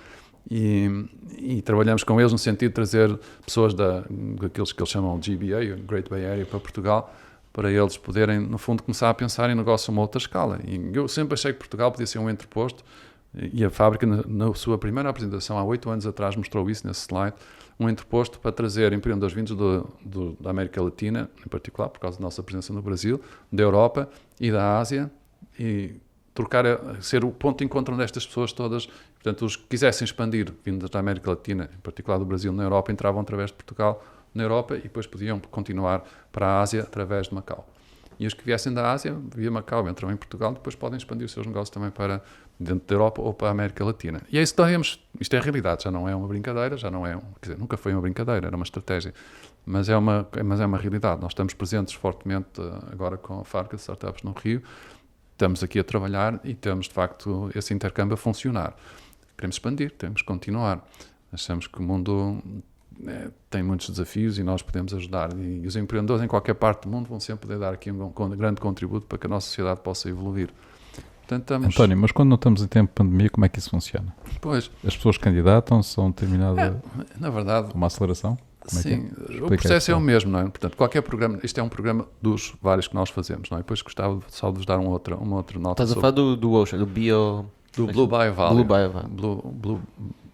e trabalhamos com eles no sentido de trazer pessoas daqueles que eles chamam de GBA, Great Bay Area, para Portugal, para eles poderem, no fundo, começar a pensar em negócio a uma outra escala. E eu sempre achei que Portugal podia ser um entreposto, e a fábrica, na sua primeira apresentação, há 8 anos atrás, mostrou isso nesse slide, um entreposto para trazer empreendedores vindos da América Latina, em particular, por causa da nossa presença no Brasil, da Europa e da Ásia, e ser o ponto de encontro destas pessoas todas. Portanto, os que quisessem expandir, vindos da América Latina, em particular do Brasil, na Europa, entravam através de Portugal na Europa e depois podiam continuar para a Ásia através de Macau. E os que viessem da Ásia, via Macau, entram em Portugal, depois podem expandir os seus negócios também para dentro da Europa ou para a América Latina. E é isso que temos. Isto é a realidade, já não é uma brincadeira, quer dizer, nunca foi uma brincadeira, era uma estratégia, mas é uma realidade. Nós estamos presentes fortemente agora com a fábrica de startups no Rio, estamos aqui a trabalhar e temos de facto esse intercâmbio a funcionar. Queremos expandir, temos que continuar. Achamos que o mundo tem muitos desafios e nós podemos ajudar. E os empreendedores em qualquer parte do mundo vão sempre poder dar aqui um grande contributo para que a nossa sociedade possa evoluir. Portanto, António, mas quando não estamos em tempo de pandemia, como é que isso funciona? Pois. As pessoas candidatam, são determinadas na verdade, uma aceleração? Como é que é? Sim, Explica o aí, processo é o pessoal. mesmo, não é? Portanto, qualquer programa, isto é um programa dos vários que nós fazemos, não é? Depois gostava só de vos dar uma outra nota Estás a falar do Ocean, do Bio... do Blue Bio Value. Blue Bio Value.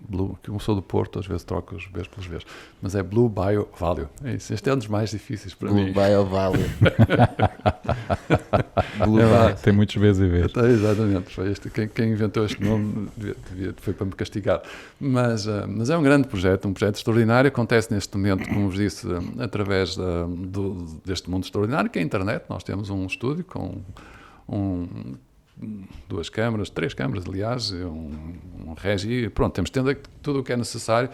Blue, que eu sou do Porto, às vezes troco os Bs pelos Vs, mas é Blue Bio Value. É isso, este é um dos mais difíceis para Blue mim. Bio Value. Blue É lá, Bio. tem muitos Bs e Vs. Exatamente, foi este, quem inventou este nome foi para me castigar. Mas é um grande projeto, um projeto extraordinário. Acontece neste momento, como vos disse, através deste mundo extraordinário, que é a internet. Nós temos um estúdio com duas câmaras, 3 câmaras, aliás, um regi, pronto, temos tudo o que é necessário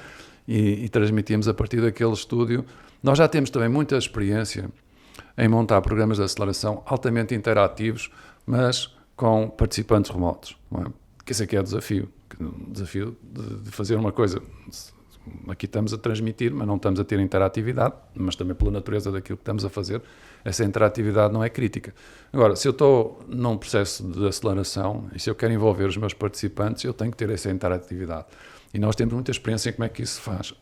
e transmitimos a partir daquele estúdio. Nós já temos também muita experiência em montar programas de aceleração altamente interativos, mas com participantes remotos, não é? Que esse aqui é o desafio de fazer uma coisa. Aqui estamos a transmitir, mas não estamos a ter interatividade, mas também pela natureza daquilo que estamos a fazer, essa interatividade não é crítica. Agora, se eu estou num processo de aceleração e se eu quero envolver os meus participantes, eu tenho que ter essa interatividade. E nós temos muita experiência em como é que isso se faz.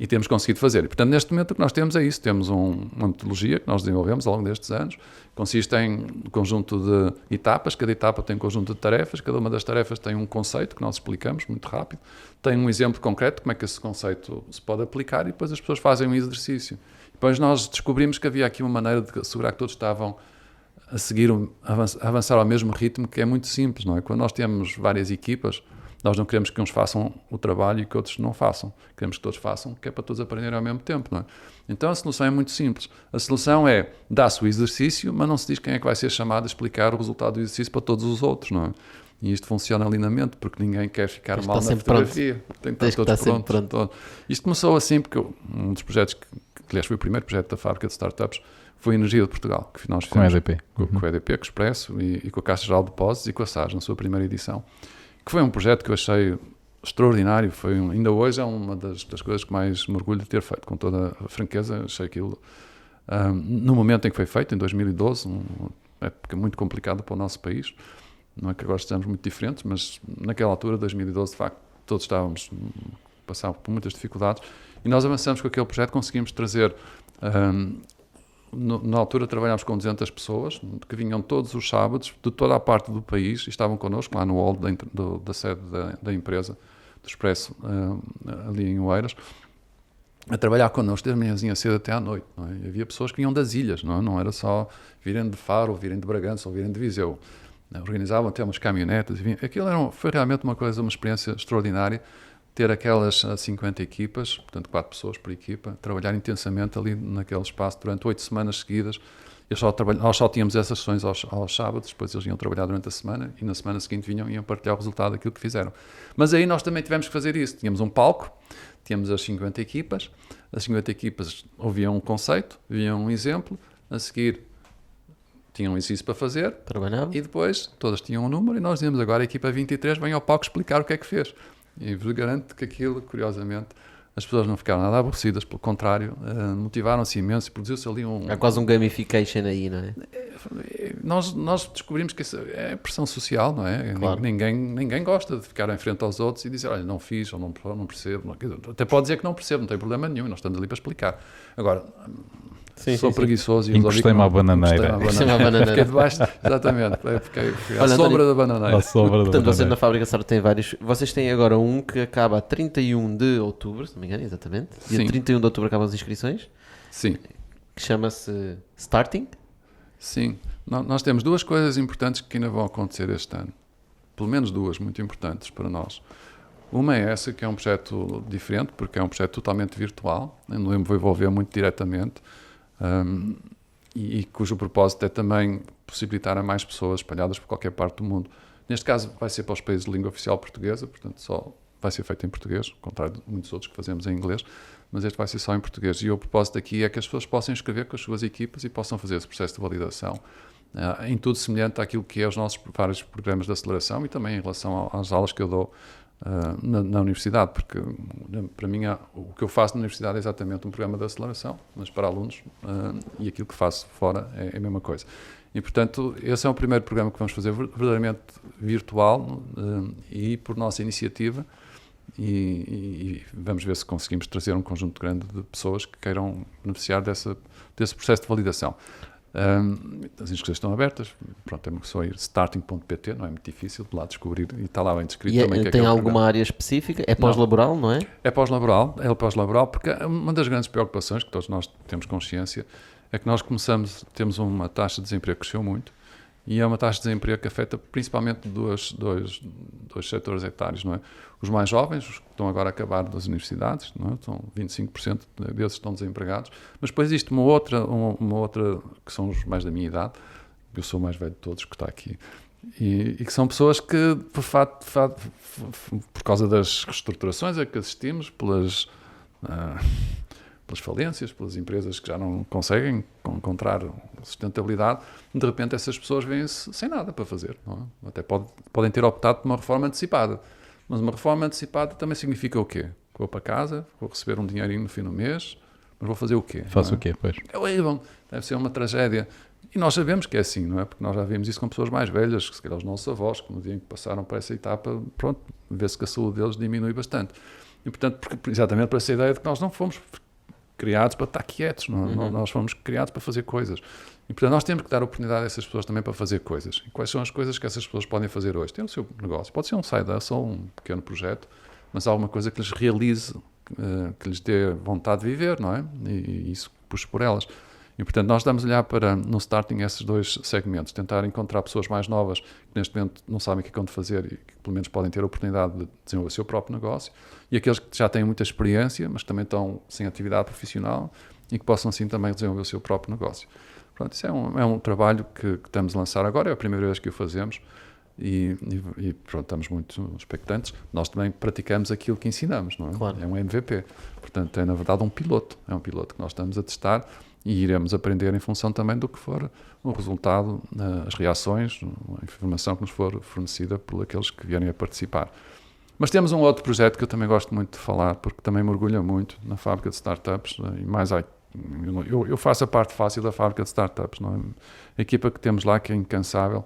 E temos conseguido fazer. E, portanto, neste momento o que nós temos é isso. Temos uma metodologia que nós desenvolvemos ao longo destes anos. Consiste em um conjunto de etapas. Cada etapa tem um conjunto de tarefas. Cada uma das tarefas tem um conceito que nós explicamos muito rápido. Tem um exemplo concreto de como é que esse conceito se pode aplicar e depois as pessoas fazem um exercício. Depois nós descobrimos que havia aqui uma maneira de assegurar que todos estavam a seguir, a avançar ao mesmo ritmo, que é muito simples, não é? Quando nós temos várias equipas, nós não queremos que uns façam o trabalho e que outros não façam. Queremos que todos façam, que é para todos aprenderem ao mesmo tempo, não é? Então a solução é muito simples. A solução é, dá-se o exercício, mas não se diz quem é que vai ser chamado a explicar o resultado do exercício para todos os outros, não é? E isto funciona lindamente, porque ninguém quer ficar mal na fotografia. Tem que estar todos prontos. Isto começou assim, porque um dos projetos, que aliás foi o primeiro projeto da fábrica de startups, foi a Energia de Portugal, que nós fizemos Com a EDP. com a EDP, com o Expresso e com a Caixa Geral de Depósitos e com a SAS, na sua primeira edição. Que foi um projeto que eu achei extraordinário, ainda hoje é uma das coisas que mais me orgulho de ter feito, com toda a franqueza. Achei aquilo, no momento em que foi feito, em 2012, uma época muito complicada para o nosso país, não é que agora estejamos muito diferentes, mas naquela altura, 2012, de facto, todos passávamos por muitas dificuldades, e nós avançamos com aquele projeto, conseguimos trazer, na altura trabalhámos com 200 pessoas, que vinham todos os sábados, de toda a parte do país, e estavam connosco lá no hall da sede da empresa, do Expresso, ali em Oeiras, a trabalhar connosco desde manhãzinha cedo até à noite, não é? E havia pessoas que vinham das ilhas, não era só virem de Faro, ou virem de Bragança, ou virem de Viseu. Organizavam até umas caminhonetas. Aquilo foi realmente uma experiência extraordinária, ter aquelas 50 equipas, portanto 4 pessoas por equipa, trabalhar intensamente ali naquele espaço durante 8 semanas seguidas. Nós só tínhamos essas sessões aos sábados, depois eles iam trabalhar durante a semana e na semana seguinte iam partilhar o resultado daquilo que fizeram. Mas aí nós também tivemos que fazer isso. Tínhamos um palco, tínhamos as 50 equipas ouviam um conceito, viam um exemplo, a seguir tinham um exercício para fazer, Trabalhava. e depois todas tinham um número e nós dizíamos agora a equipa 23 vem ao palco explicar o que é que fez. E vos garanto que aquilo, curiosamente, as pessoas não ficaram nada aborrecidas, pelo contrário, motivaram-se imenso e produziu-se ali Há quase um gamification aí, não é? Nós descobrimos que isso é pressão social, não é? Claro. Ninguém gosta de ficar em frente aos outros e dizer, olha, não fiz ou não percebo. Até pode dizer que não percebo, não tem problema nenhum, nós estamos ali para explicar. Agora, sou preguiçoso e encostei-me à bananeira. Fiquei debaixo, exatamente, fiquei à sombra da bananeira. Portanto, vocês na Fábrica Star têm vários. Vocês têm agora um que acaba a 31 de outubro, se não me engano, exatamente. Dia Sim. 31 de outubro acabam as inscrições, Sim, que chama-se Starting. sim. Nós temos 2 coisas importantes que ainda vão acontecer este ano. Pelo menos 2 muito importantes para nós. Uma é essa, que é um projeto diferente, porque é um projeto totalmente virtual. Eu não me vou envolver muito diretamente. E cujo propósito é também possibilitar a mais pessoas espalhadas por qualquer parte do mundo. Neste caso vai ser para os países de língua oficial portuguesa, portanto só vai ser feito em português, ao contrário de muitos outros que fazemos em inglês, mas este vai ser só em português. E o propósito aqui é que as pessoas possam inscrever com as suas equipas e possam fazer esse processo de validação em tudo semelhante àquilo que é os nossos vários programas de aceleração e também em relação às aulas que eu dou na universidade, porque para mim o que eu faço na universidade é exatamente um programa de aceleração, mas para alunos, e aquilo que faço fora é a mesma coisa. E portanto esse é o primeiro programa que vamos fazer verdadeiramente virtual, e por nossa iniciativa, e vamos ver se conseguimos trazer um conjunto grande de pessoas que queiram beneficiar desse processo de validação. As inscrições estão abertas, pronto, é só ir starting.pt, não é muito difícil de lá descobrir, e está lá bem descrito também. E tem alguma área específica? É pós-laboral, não é? É pós-laboral, porque uma das grandes preocupações que todos nós temos consciência é que nós temos uma taxa de desemprego que cresceu muito, e é uma taxa de desemprego que afeta principalmente dois setores etários, não é? Os mais jovens, os que estão agora a acabar das universidades, não é? Então 25% desses estão desempregados, mas depois existe uma outra que são os mais da minha idade, eu sou o mais velho de todos que está aqui, e que são pessoas que, por causa das reestruturações a que assistimos, pelas falências, pelas empresas que já não conseguem encontrar sustentabilidade, de repente essas pessoas vêm-se sem nada para fazer. Não é? Até podem ter optado por uma reforma antecipada, mas uma reforma antecipada também significa o quê? Vou para casa, vou receber um dinheirinho no fim do mês, mas vou fazer o quê? Faço o quê, pois? É horrível, deve ser uma tragédia. E nós sabemos que é assim, não é? Porque nós já vimos isso com pessoas mais velhas, que se calhar os nossos avós, que no dia em que passaram por essa etapa, pronto, vê-se que a saúde deles diminui bastante. E, portanto, exatamente por essa ideia de que nós não fomos criados para estar quietos, nós fomos criados para fazer coisas. E, portanto, nós temos que dar oportunidade a essas pessoas também para fazer coisas. E quais são as coisas que essas pessoas podem fazer hoje? Tem o seu negócio, pode ser um side hustle, um pequeno projeto, mas alguma coisa que lhes realize, que lhes dê vontade de viver, não é? E isso puxa por elas. E, portanto, nós damos-lhe no starting esses dois segmentos, tentar encontrar pessoas mais novas que neste momento não sabem o que é que vão fazer e que pelo menos podem ter a oportunidade de desenvolver o seu próprio negócio, e aqueles que já têm muita experiência, mas também estão sem atividade profissional e que possam assim também desenvolver o seu próprio negócio. Pronto, isso é um trabalho que estamos a lançar agora, é a primeira vez que o fazemos e pronto, estamos muito expectantes. Nós também praticamos aquilo que ensinamos, não é? Claro. É um MVP, portanto é na verdade um piloto que nós estamos a testar e iremos aprender em função também do que for o resultado, as reações, a informação que nos for fornecida por aqueles que vierem a participar. Mas temos um outro projeto que eu também gosto muito de falar, porque também me orgulha muito na fábrica de startups, e mais eu faço a parte fácil da fábrica de startups, não é? A equipa que temos lá, que é incansável,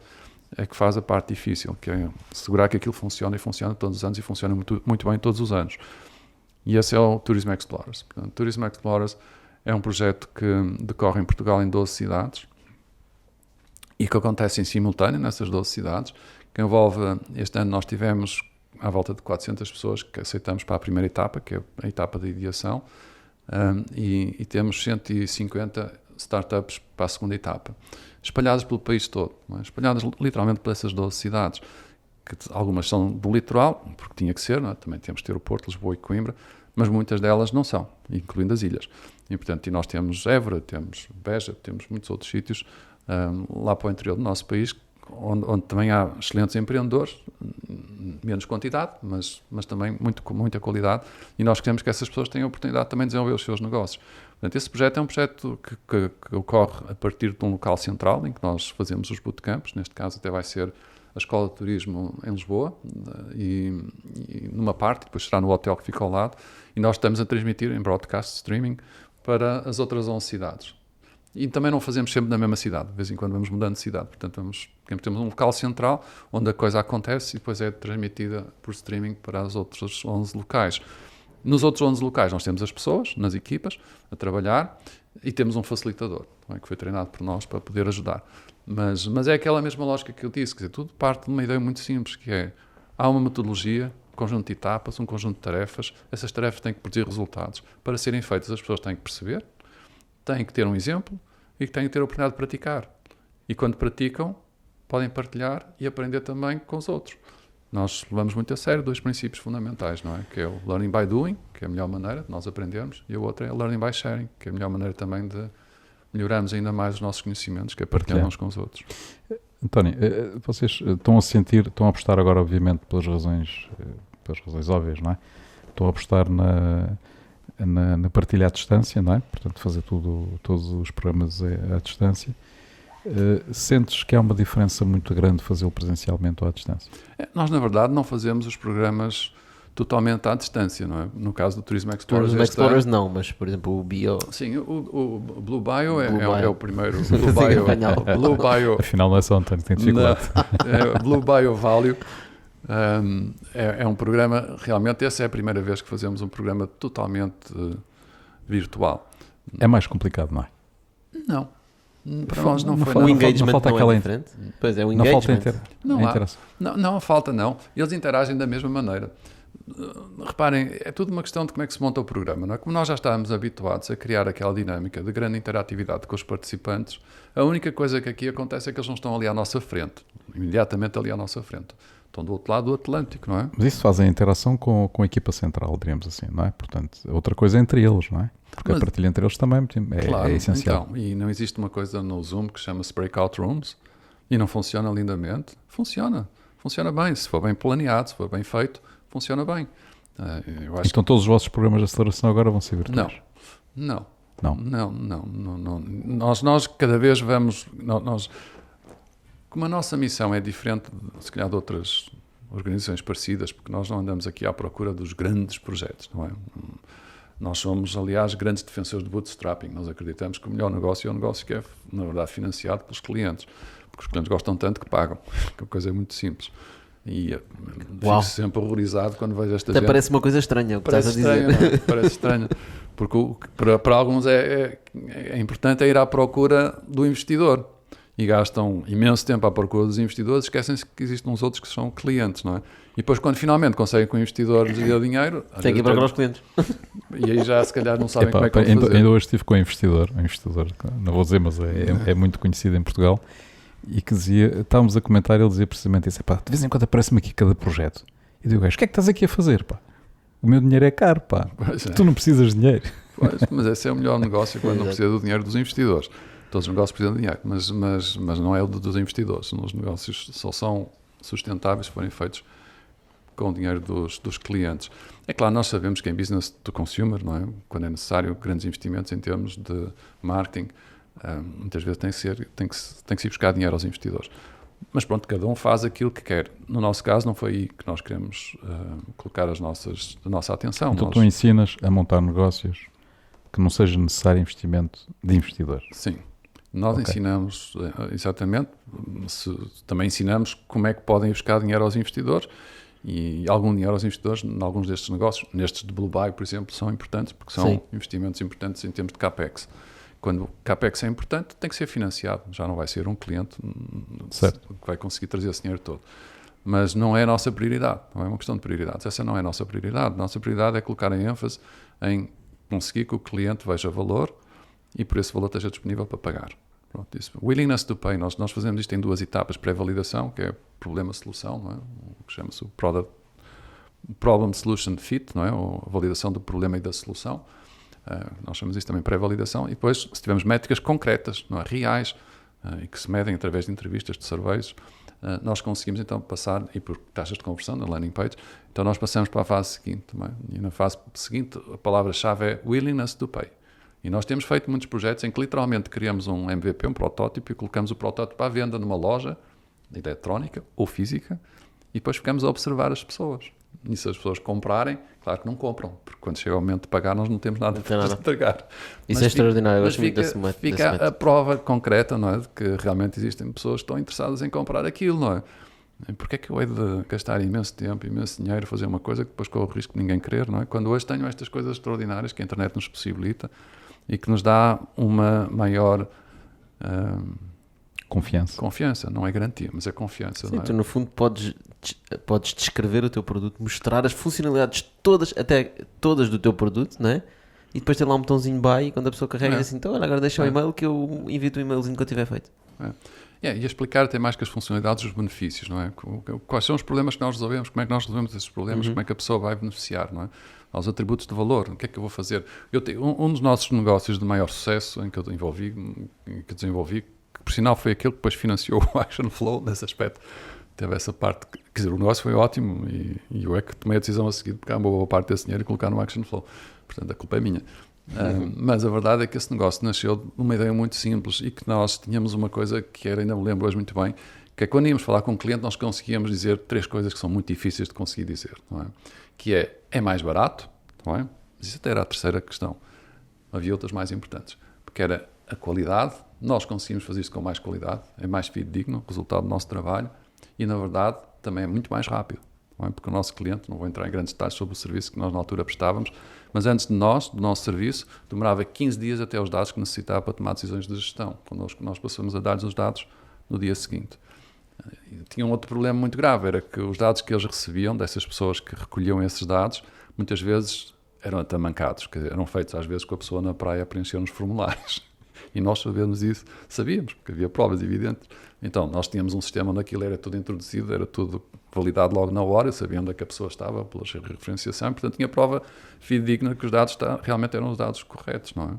é que faz a parte difícil, que é assegurar que aquilo funciona e funciona todos os anos e funciona muito, muito bem todos os anos. E esse é o Tourism Explorers. Portanto, Tourism Explorers é um projeto que decorre em Portugal em 12 cidades e que acontece em simultâneo nessas 12 cidades, que envolve, este ano nós tivemos à volta de 400 pessoas que aceitamos para a primeira etapa, que é a etapa de ideação, e temos 150 startups para a segunda etapa, espalhadas pelo país todo, não é? Espalhadas literalmente por essas 12 cidades, que algumas são do litoral, porque tinha que ser, não é? Também temos que ter o Porto, Lisboa e Coimbra, mas muitas delas não são, incluindo as ilhas. E, portanto, nós temos Évora, temos Beja, temos muitos outros sítios lá para o interior do nosso país, onde também há excelentes empreendedores, menos quantidade, mas também muita qualidade, e nós queremos que essas pessoas tenham a oportunidade também de desenvolver os seus negócios. Portanto, esse projeto é um projeto que ocorre a partir de um local central, em que nós fazemos os bootcamps, neste caso até vai ser a Escola de Turismo em Lisboa, e numa parte, depois será no hotel que fica ao lado, e nós estamos a transmitir em broadcast streaming para as outras 11 cidades. E também não fazemos sempre na mesma cidade, de vez em quando vamos mudando de cidade, portanto temos um local central onde a coisa acontece e depois é transmitida por streaming para os outros 11 locais. Nos outros 11 locais nós temos as pessoas, nas equipas, a trabalhar, e temos um facilitador, não é, que foi treinado por nós para poder ajudar. Mas é aquela mesma lógica que eu disse, quer dizer, tudo parte de uma ideia muito simples, que é, há uma metodologia, um conjunto de etapas, um conjunto de tarefas, essas tarefas têm que produzir resultados. Para serem feitas, as pessoas têm que perceber, têm que ter um exemplo e têm que ter a oportunidade de praticar. E quando praticam, podem partilhar e aprender também com os outros. Nós levamos muito a sério dois princípios fundamentais, não é? Que é o learning by doing, que é a melhor maneira de nós aprendermos, e o outro é o learning by sharing, que é a melhor maneira também de melhorarmos ainda mais os nossos conhecimentos, que é partilhar uns com os outros. António, vocês estão a apostar agora, obviamente, pelas razões óbvias, não é? Estão a apostar na partilha à distância, não é? Portanto, fazer todos os programas à distância. Sentes que há uma diferença muito grande fazê-lo presencialmente ou à distância? Nós, na verdade, não fazemos os programas totalmente à distância, não é? No caso do Tourism Explorers... Tourism Explorers não, mas, por exemplo, o Bio... Sim, o Blue Bio é o primeiro. Blue Bio... Afinal não é só António, tem dificuldade. Blue Bio Value É um programa, realmente, essa é a primeira vez que fazemos um programa totalmente virtual. É mais complicado, não é? Não. Para nós não foi O nada. engagement falta não aquela é diferente? Pois é, o Não falta engagement. Não há. interação. Não falta, não. Eles interagem da mesma maneira. Reparem, é tudo uma questão de como é que se monta o programa, não é? Como nós já estávamos habituados a criar aquela dinâmica de grande interatividade com os participantes, a única coisa que aqui acontece é que eles não estão ali à nossa frente, imediatamente ali à nossa frente. Estão do outro lado do Atlântico, não é? Mas isso faz a interação com a equipa central, diríamos assim, não é? Portanto, outra coisa é entre eles, não é? Porque a partilha entre eles também Claro, é essencial. então, e não existe uma coisa no Zoom que chama-se breakout rooms e não funciona lindamente. Funciona bem, se for bem planeado, se for bem feito, funciona bem. Eu acho Então todos os vossos programas de aceleração agora vão ser virtuais? Não. Não. Nós cada vez vamos... Como a nossa missão é diferente, se calhar, de outras organizações parecidas, porque nós não andamos aqui à procura dos grandes projetos, não é? Nós somos, aliás, grandes defensores de bootstrapping. Nós acreditamos que o melhor negócio é um negócio que é, na verdade, financiado pelos clientes, porque os clientes gostam tanto que pagam, que a coisa é muito simples. E fico sempre horrorizado quando vejo esta gente. Parece uma coisa estranha o que estás a dizer. Estranho, não é? Parece estranho. Porque para alguns é importante ir à procura do investidor. E gastam imenso tempo à procura dos investidores, esquecem-se que existem uns outros que são clientes, não é? E depois, quando finalmente conseguem que o investidor lhes dê dinheiro... Tem que ir procurar os clientes. E aí já, se calhar, não sabem como é que vão fazer. Ainda hoje estive com um investidor, não vou dizer, mas é muito conhecido em Portugal, e que dizia, estávamos a comentar, ele dizia precisamente isso, de vez em quando aparece-me aqui cada projeto. E digo, o que é que estás aqui a fazer, pá? O meu dinheiro é caro, pá. Tu não precisas de dinheiro. Pois, mas esse é o melhor negócio quando não precisa do dinheiro dos investidores. Todos os negócios precisam de dinheiro, mas não é o dos investidores. Os negócios só são sustentáveis se forem feitos com o dinheiro dos clientes. É claro, nós sabemos que em business to consumer, não é? Quando é necessário grandes investimentos em termos de marketing, muitas vezes tem que se ir buscar dinheiro aos investidores. Mas pronto, cada um faz aquilo que quer. No nosso caso, não foi aí que nós queremos colocar a nossa atenção. Então tu ensinas a montar negócios que não seja necessário investimento de investidor. Sim. Nós ensinamos, exatamente, também ensinamos como é que podem buscar dinheiro aos investidores e algum dinheiro aos investidores em alguns destes negócios. Nestes de Blue Buy, por exemplo, são importantes porque são investimentos importantes em termos de CAPEX. Quando o CAPEX é importante, tem que ser financiado. Já não vai ser um cliente que vai conseguir trazer esse dinheiro todo. Mas não é a nossa prioridade, não é uma questão de prioridades. Essa não é a nossa prioridade. A nossa prioridade é colocar a ênfase em conseguir que o cliente veja valor e por esse valor esteja disponível para pagar. Pronto, isso. Willingness to pay, nós fazemos isto em duas etapas, pré-validação, que é problema-solução, não é? O que chama-se o Problem Solution Fit, não é? Ou a validação do problema e da solução. Nós chamamos isso também pré-validação, e depois, se tivermos métricas concretas, não é? Reais, e que se medem através de entrevistas, de surveys, nós conseguimos então passar, e por taxas de conversão na landing page, então nós passamos para a fase seguinte, não é? E na fase seguinte a palavra-chave é Willingness to pay. E nós temos feito muitos projetos em que literalmente criamos um MVP, um protótipo, e colocamos o protótipo à venda numa loja eletrónica ou física e depois ficamos a observar as pessoas. E se as pessoas comprarem, claro que não compram, porque quando chega o momento de pagar nós não temos nada para entregar. Isso é extraordinário, eu gosto muito desse método. Fica a prova concreta, não é, de que realmente existem pessoas que estão interessadas em comprar aquilo, não é? Porque é que eu hei de gastar imenso tempo, imenso dinheiro a fazer uma coisa que depois corre o risco de ninguém querer, não é? Quando hoje tenho estas coisas extraordinárias que a internet nos possibilita e que nos dá uma maior confiança, não é garantia, mas é confiança. Sim, não é? Tu no fundo podes descrever o teu produto, mostrar as funcionalidades todas, até todas do teu produto, não é? E depois tem lá um botãozinho buy e quando a pessoa carrega assim, então olha, agora deixa o e-mail que eu envio-te o e-mailzinho que eu tiver feito. E explicar até mais que as funcionalidades e os benefícios, não é? Quais são os problemas que nós resolvemos, como é que nós resolvemos esses problemas, como é que a pessoa vai beneficiar, não é? Aos atributos de valor, o que é que eu vou fazer? Um dos nossos negócios de maior sucesso em que eu desenvolvi, que por sinal foi aquele que depois financiou o Action Flow, nesse aspecto, teve essa parte, quer dizer, o negócio foi ótimo e eu é que tomei a decisão a seguir de pegar uma boa parte desse dinheiro e colocar no Action Flow, portanto a culpa é minha. Mas a verdade é que esse negócio nasceu de uma ideia muito simples e que nós tínhamos uma coisa que era, ainda me lembro hoje muito bem, que é quando íamos falar com um cliente nós conseguíamos dizer 3 coisas que são muito difíceis de conseguir dizer, não é? Que é mais barato, não é? Mas isso até era a terceira questão. Havia outras mais importantes, porque era a qualidade, nós conseguimos fazer isto com mais qualidade, é mais fidedigno o resultado do nosso trabalho e na verdade também é muito mais rápido. não é? Porque o nosso cliente, não vou entrar em grandes detalhes sobre o serviço que nós na altura prestávamos, mas antes de nós, do nosso serviço, demorava 15 dias até os dados que necessitava para tomar decisões de gestão. Connosco nós passamos a dar-lhes os dados no dia seguinte. E tinha um outro problema muito grave, era que os dados que eles recebiam, dessas pessoas que recolhiam esses dados, muitas vezes eram atamancados, que eram feitos às vezes com a pessoa na praia a preencher uns formulários. E nós sabíamos isso, porque havia provas evidentes. Então, nós tínhamos um sistema onde aquilo era tudo introduzido, era tudo validado logo na hora, sabia onde é que a pessoa estava pela referenciação, portanto tinha prova fidedigna que os dados realmente eram os dados corretos, não é?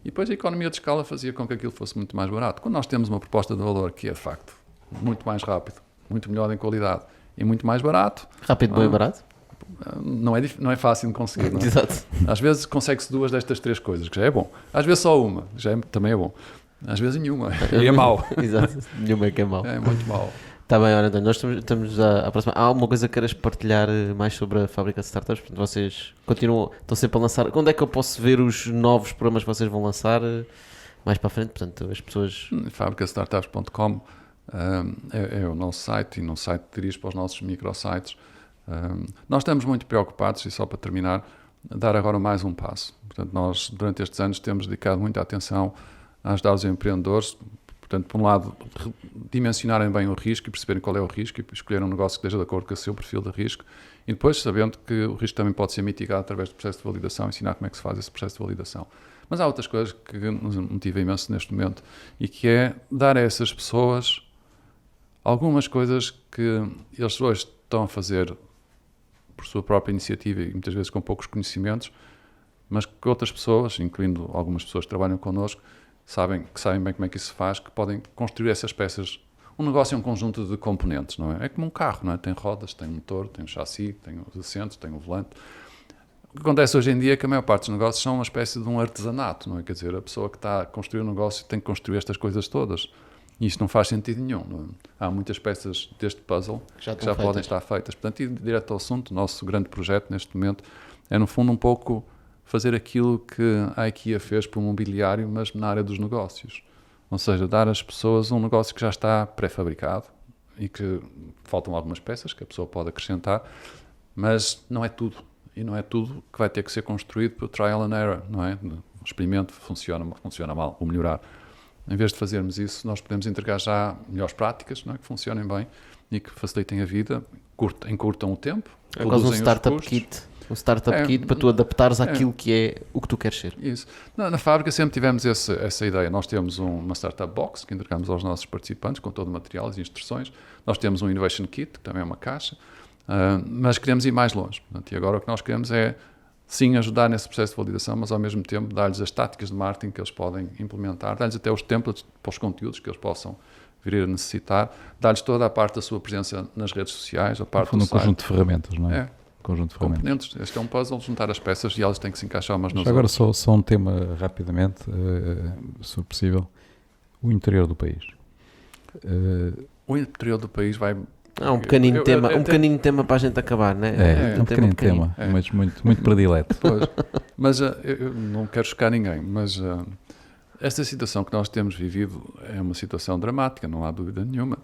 E depois a economia de escala fazia com que aquilo fosse muito mais barato. Quando nós temos uma proposta de valor que é, de facto, muito mais rápido, muito melhor em qualidade e muito mais barato... Rápido, bom e barato? Não é fácil de conseguir, não é? Exato. Às vezes consegue-se 2 destas 3 coisas, que já é bom. Às vezes só uma, também é bom. Às vezes nenhuma, e é mau. Exato, nenhuma é que é mau. É muito mau. Está bem, olha, António, nós estamos a aproximar. Há alguma coisa que queiras partilhar mais sobre a fábrica de startups? Portanto, vocês continuam, estão sempre a lançar. Quando é que eu posso ver os novos programas que vocês vão lançar mais para a frente? Portanto, as pessoas... Fabricastartups.com é o nosso site, e no site dirijo para os nossos microsites. Nós estamos muito preocupados, e só para terminar, dar agora mais um passo. Portanto, nós durante estes anos temos dedicado muita atenção a ajudar os empreendedores, portanto, por um lado, dimensionarem bem o risco e perceberem qual é o risco e escolher um negócio que esteja de acordo com o seu perfil de risco, e depois sabendo que o risco também pode ser mitigado através do processo de validação, ensinar como é que se faz esse processo de validação. Mas há outras coisas que nos motivam imenso neste momento, e que é dar a essas pessoas algumas coisas que eles hoje estão a fazer por sua própria iniciativa e muitas vezes com poucos conhecimentos, mas que outras pessoas, incluindo algumas pessoas que trabalham connosco, que sabem bem como é que isso se faz, que podem construir essas peças. Um negócio é um conjunto de componentes, não é? É como um carro, não é? Tem rodas, tem motor, tem um chassi, tem os assentos, tem o volante. O que acontece hoje em dia é que a maior parte dos negócios são uma espécie de um artesanato, não é? Quer dizer, a pessoa que está a construir um negócio tem que construir estas coisas todas. E isto não faz sentido nenhum. Não é? Há muitas peças deste puzzle que já podem estar feitas. Portanto, ir direto ao assunto, o nosso grande projeto neste momento é, no fundo, um pouco fazer aquilo que a IKEA fez para o mobiliário, mas na área dos negócios. Ou seja, dar às pessoas um negócio que já está pré-fabricado e que faltam algumas peças que a pessoa pode acrescentar, mas não é tudo. E não é tudo que vai ter que ser construído por trial and error, não é? O experimento funciona mal, ou melhorar. Em vez de fazermos isso, nós podemos entregar já melhores práticas, não é? Que funcionem bem e que facilitem a vida, encurtam o tempo, é quase um startup kit. Um startup kit para tu adaptares àquilo que é o que tu queres ser. Isso. Na fábrica sempre tivemos essa ideia. Nós temos uma startup box que entregamos aos nossos participantes com todo o material, as instruções. Nós temos um innovation kit, que também é uma caixa, mas queremos ir mais longe. Portanto, e agora o que nós queremos é, sim, ajudar nesse processo de validação, mas ao mesmo tempo dar-lhes as táticas de marketing que eles podem implementar, dar-lhes até os templates para os conteúdos que eles possam vir a necessitar, dar-lhes toda a parte da sua presença nas redes sociais, a parte do site. Um conjunto de ferramentas, não é? É. Conjunto de componentes. Este é um puzzle, juntar as peças e elas têm que se encaixar umas nas agora outras. Só um tema rapidamente, se for possível, o interior do país. O interior do país vai... um pequenino tema para a gente acabar, não é? Um pequenino tema, mas muito predileto. Pois, mas eu não quero chocar ninguém, mas esta situação que nós temos vivido é uma situação dramática, não há dúvida nenhuma,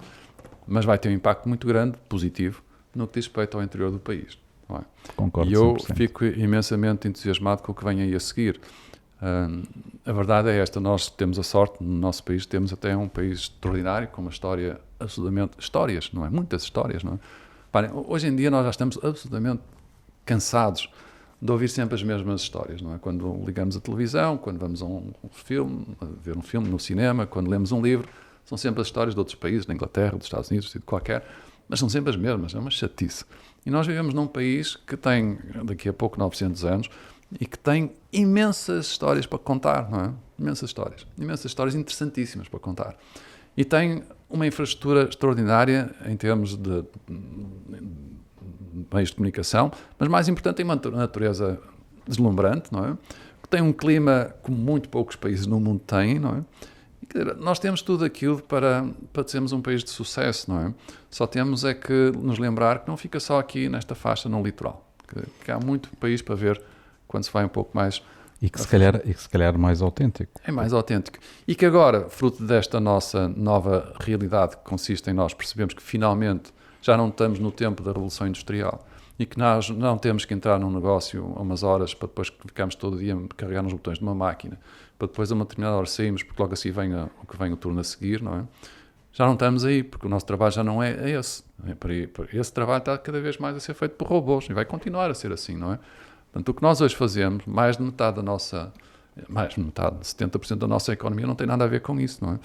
mas vai ter um impacto muito grande, positivo, no que diz respeito ao interior do país. Não é? Concordo, e eu 100%. fico imensamente entusiasmado com o que vem aí a seguir. A verdade é esta, nós temos a sorte, no nosso país, temos até um país extraordinário, com uma história absolutamente... Histórias, não é? Muitas histórias, não é? Parem, hoje em dia nós já estamos absolutamente cansados de ouvir sempre as mesmas histórias, não é? Quando ligamos a televisão, quando vamos a ver um filme no cinema, quando lemos um livro, são sempre as histórias de outros países, da Inglaterra, dos Estados Unidos, de qualquer, mas são sempre as mesmas, é uma chatice. E nós vivemos num país que tem, daqui a pouco, 900 anos, e que tem imensas histórias para contar, não é? Imensas histórias interessantíssimas para contar. E tem uma infraestrutura extraordinária em termos de meios de comunicação, mas mais importante, tem uma natureza deslumbrante, não é? Que tem um clima como muito poucos países no mundo têm, não é? Nós temos tudo aquilo para sermos um país de sucesso, não é? Só temos é que nos lembrar que não fica só aqui nesta faixa no litoral, que há muito país para ver quando se vai um pouco mais... E que se calhar mais autêntico. É mais autêntico. E que agora, fruto desta nossa nova realidade que consiste em nós percebemos que finalmente já não estamos no tempo da Revolução Industrial e que nós não temos que entrar num negócio a umas horas para depois que ficamos todo o dia a carregar nos botões de uma máquina, para depois a uma determinada hora saímos, porque logo assim vem o turno a seguir, não é? Já não estamos aí, porque o nosso trabalho já não é esse. Esse trabalho está cada vez mais a ser feito por robôs e vai continuar a ser assim, não é? Portanto, o que nós hoje fazemos, mais de metade, 70% da nossa economia não tem nada a ver com isso, não é?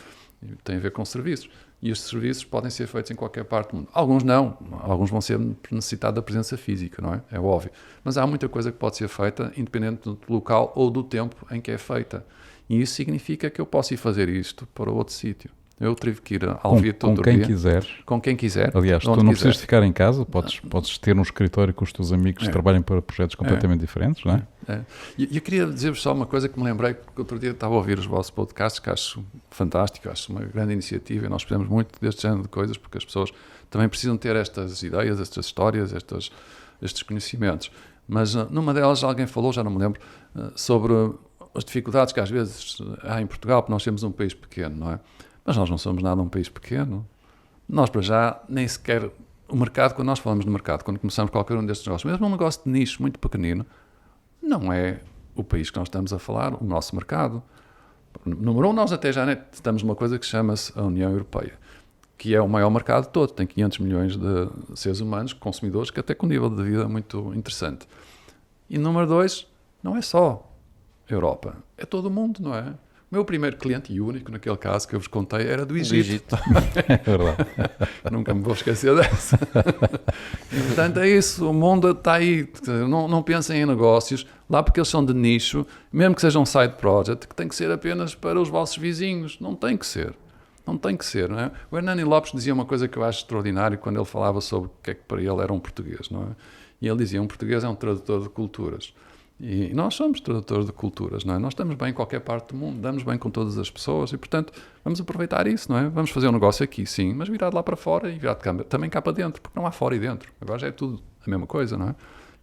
Tem a ver com serviços. E estes serviços podem ser feitos em qualquer parte do mundo. Alguns não, alguns vão ser necessitados da presença física, não é? É óbvio. Mas há muita coisa que pode ser feita, independente do local ou do tempo em que é feita. E isso significa que eu posso ir fazer isto para outro sítio. Eu tive que ir a Alvito todo dia. Com quem quiser. Aliás, tu não precisas ficar em casa, podes ter um escritório com os teus amigos que trabalhem para projetos completamente diferentes, não é? E eu queria dizer-vos só uma coisa que me lembrei, porque outro dia estava a ouvir os vossos podcasts, que acho fantástico, acho uma grande iniciativa, e nós precisamos muito deste género de coisas, porque as pessoas também precisam ter estas ideias, estas histórias, estes conhecimentos. Mas numa delas alguém falou, já não me lembro, sobre as dificuldades que às vezes há em Portugal, porque nós temos um país pequeno, não é? Mas nós não somos nada um país pequeno. Nós, para já, nem sequer... O mercado, quando nós falamos de mercado, quando começamos qualquer um destes negócios, mesmo um negócio de nicho muito pequenino, não é o país que nós estamos a falar, o nosso mercado. Número um, nós até já estamos numa coisa que chama-se a União Europeia, que é o maior mercado todo. Tem 500 milhões de seres humanos, consumidores, que até com um nível de vida muito interessante. E número dois, não é só a Europa, é todo o mundo, não é? O meu primeiro cliente, e único naquele caso que eu vos contei, era do Egito. É verdade. Nunca me vou esquecer dessa. E, portanto, é isso. O mundo está aí. Não pensem em negócios, lá porque eles são de nicho, mesmo que sejam um side project, que tem que ser apenas para os vossos vizinhos. Não tem que ser. Não tem que ser, não é? O Hernani Lopes dizia uma coisa que eu acho extraordinária quando ele falava sobre o que é que para ele era um português, não é? E ele dizia, um português é um tradutor de culturas. E nós somos tradutores de culturas, não é? Nós estamos bem em qualquer parte do mundo, damos bem com todas as pessoas e, portanto, vamos aproveitar isso, não é? Vamos fazer um negócio aqui, sim, mas virado lá para fora e virado também cá para dentro, porque não há fora e dentro. Agora já é tudo a mesma coisa, não é?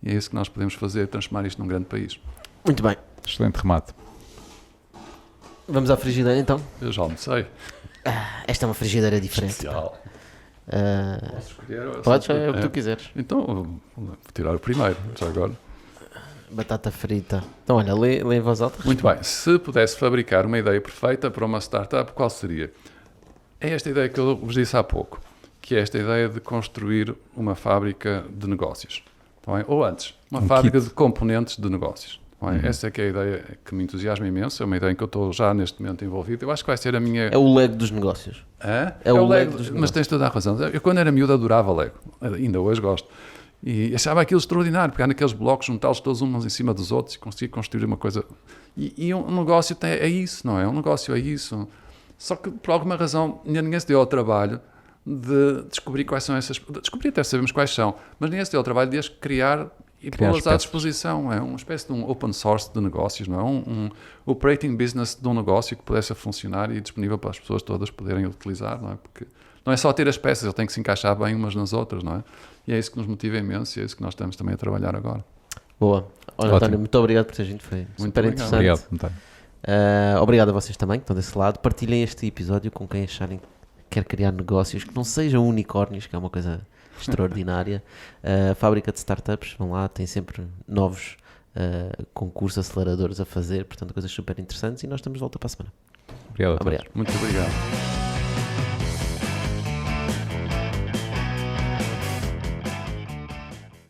E é isso que nós podemos fazer, transformar isto num grande país. Muito bem. Excelente remate. Vamos à frigideira, então? Eu já almocei. Esta é uma frigideira diferente. Especial. Posso escolher? Podes, é o que tu quiseres. Então, vou tirar o primeiro, já agora. Batata frita. Então, olha, lê em voz alta. Muito bem. Se pudesse fabricar uma ideia perfeita para uma startup, qual seria? É esta ideia que eu vos disse há pouco, que é esta ideia de construir uma fábrica de negócios. Está bem? Ou antes, uma fábrica de componentes de negócios. Está bem? Essa é que é a ideia que me entusiasma imenso, é uma ideia em que eu estou já neste momento envolvido. Eu acho que vai ser a minha... É o Lego dos negócios. É o Lego dos negócios. Mas tens toda a razão. Eu, quando era miúdo, adorava Lego. Ainda hoje gosto. E achava aquilo extraordinário, pegar naqueles blocos, juntá-los todos uns em cima dos outros e conseguir construir uma coisa. E um negócio é isso, não é? Um negócio é isso. Só que, por alguma razão, ninguém se deu ao trabalho de descobrir quais são essas... Descobrir até sabemos quais são, mas ninguém se deu ao trabalho de as criar e pô-las à disposição. É uma espécie de um open source de negócios, não é? Um operating business de um negócio que pudesse funcionar e disponível para as pessoas todas poderem utilizar, não é? Porque não é só ter as peças, ele tem que se encaixar bem umas nas outras, não é? E é isso que nos motiva imenso e é isso que nós estamos também a trabalhar agora. Boa. Olha, António, muito obrigado por ter vindo. Foi muito super interessante. Obrigado, António. Obrigado a vocês também que estão desse lado. Partilhem este episódio com quem acharem que quer criar negócios que não sejam unicórnios, que é uma coisa extraordinária. Fábrica de startups, vão lá, tem sempre novos concursos aceleradores a fazer, portanto coisas super interessantes e nós estamos de volta para a semana. Obrigado. Muito obrigado.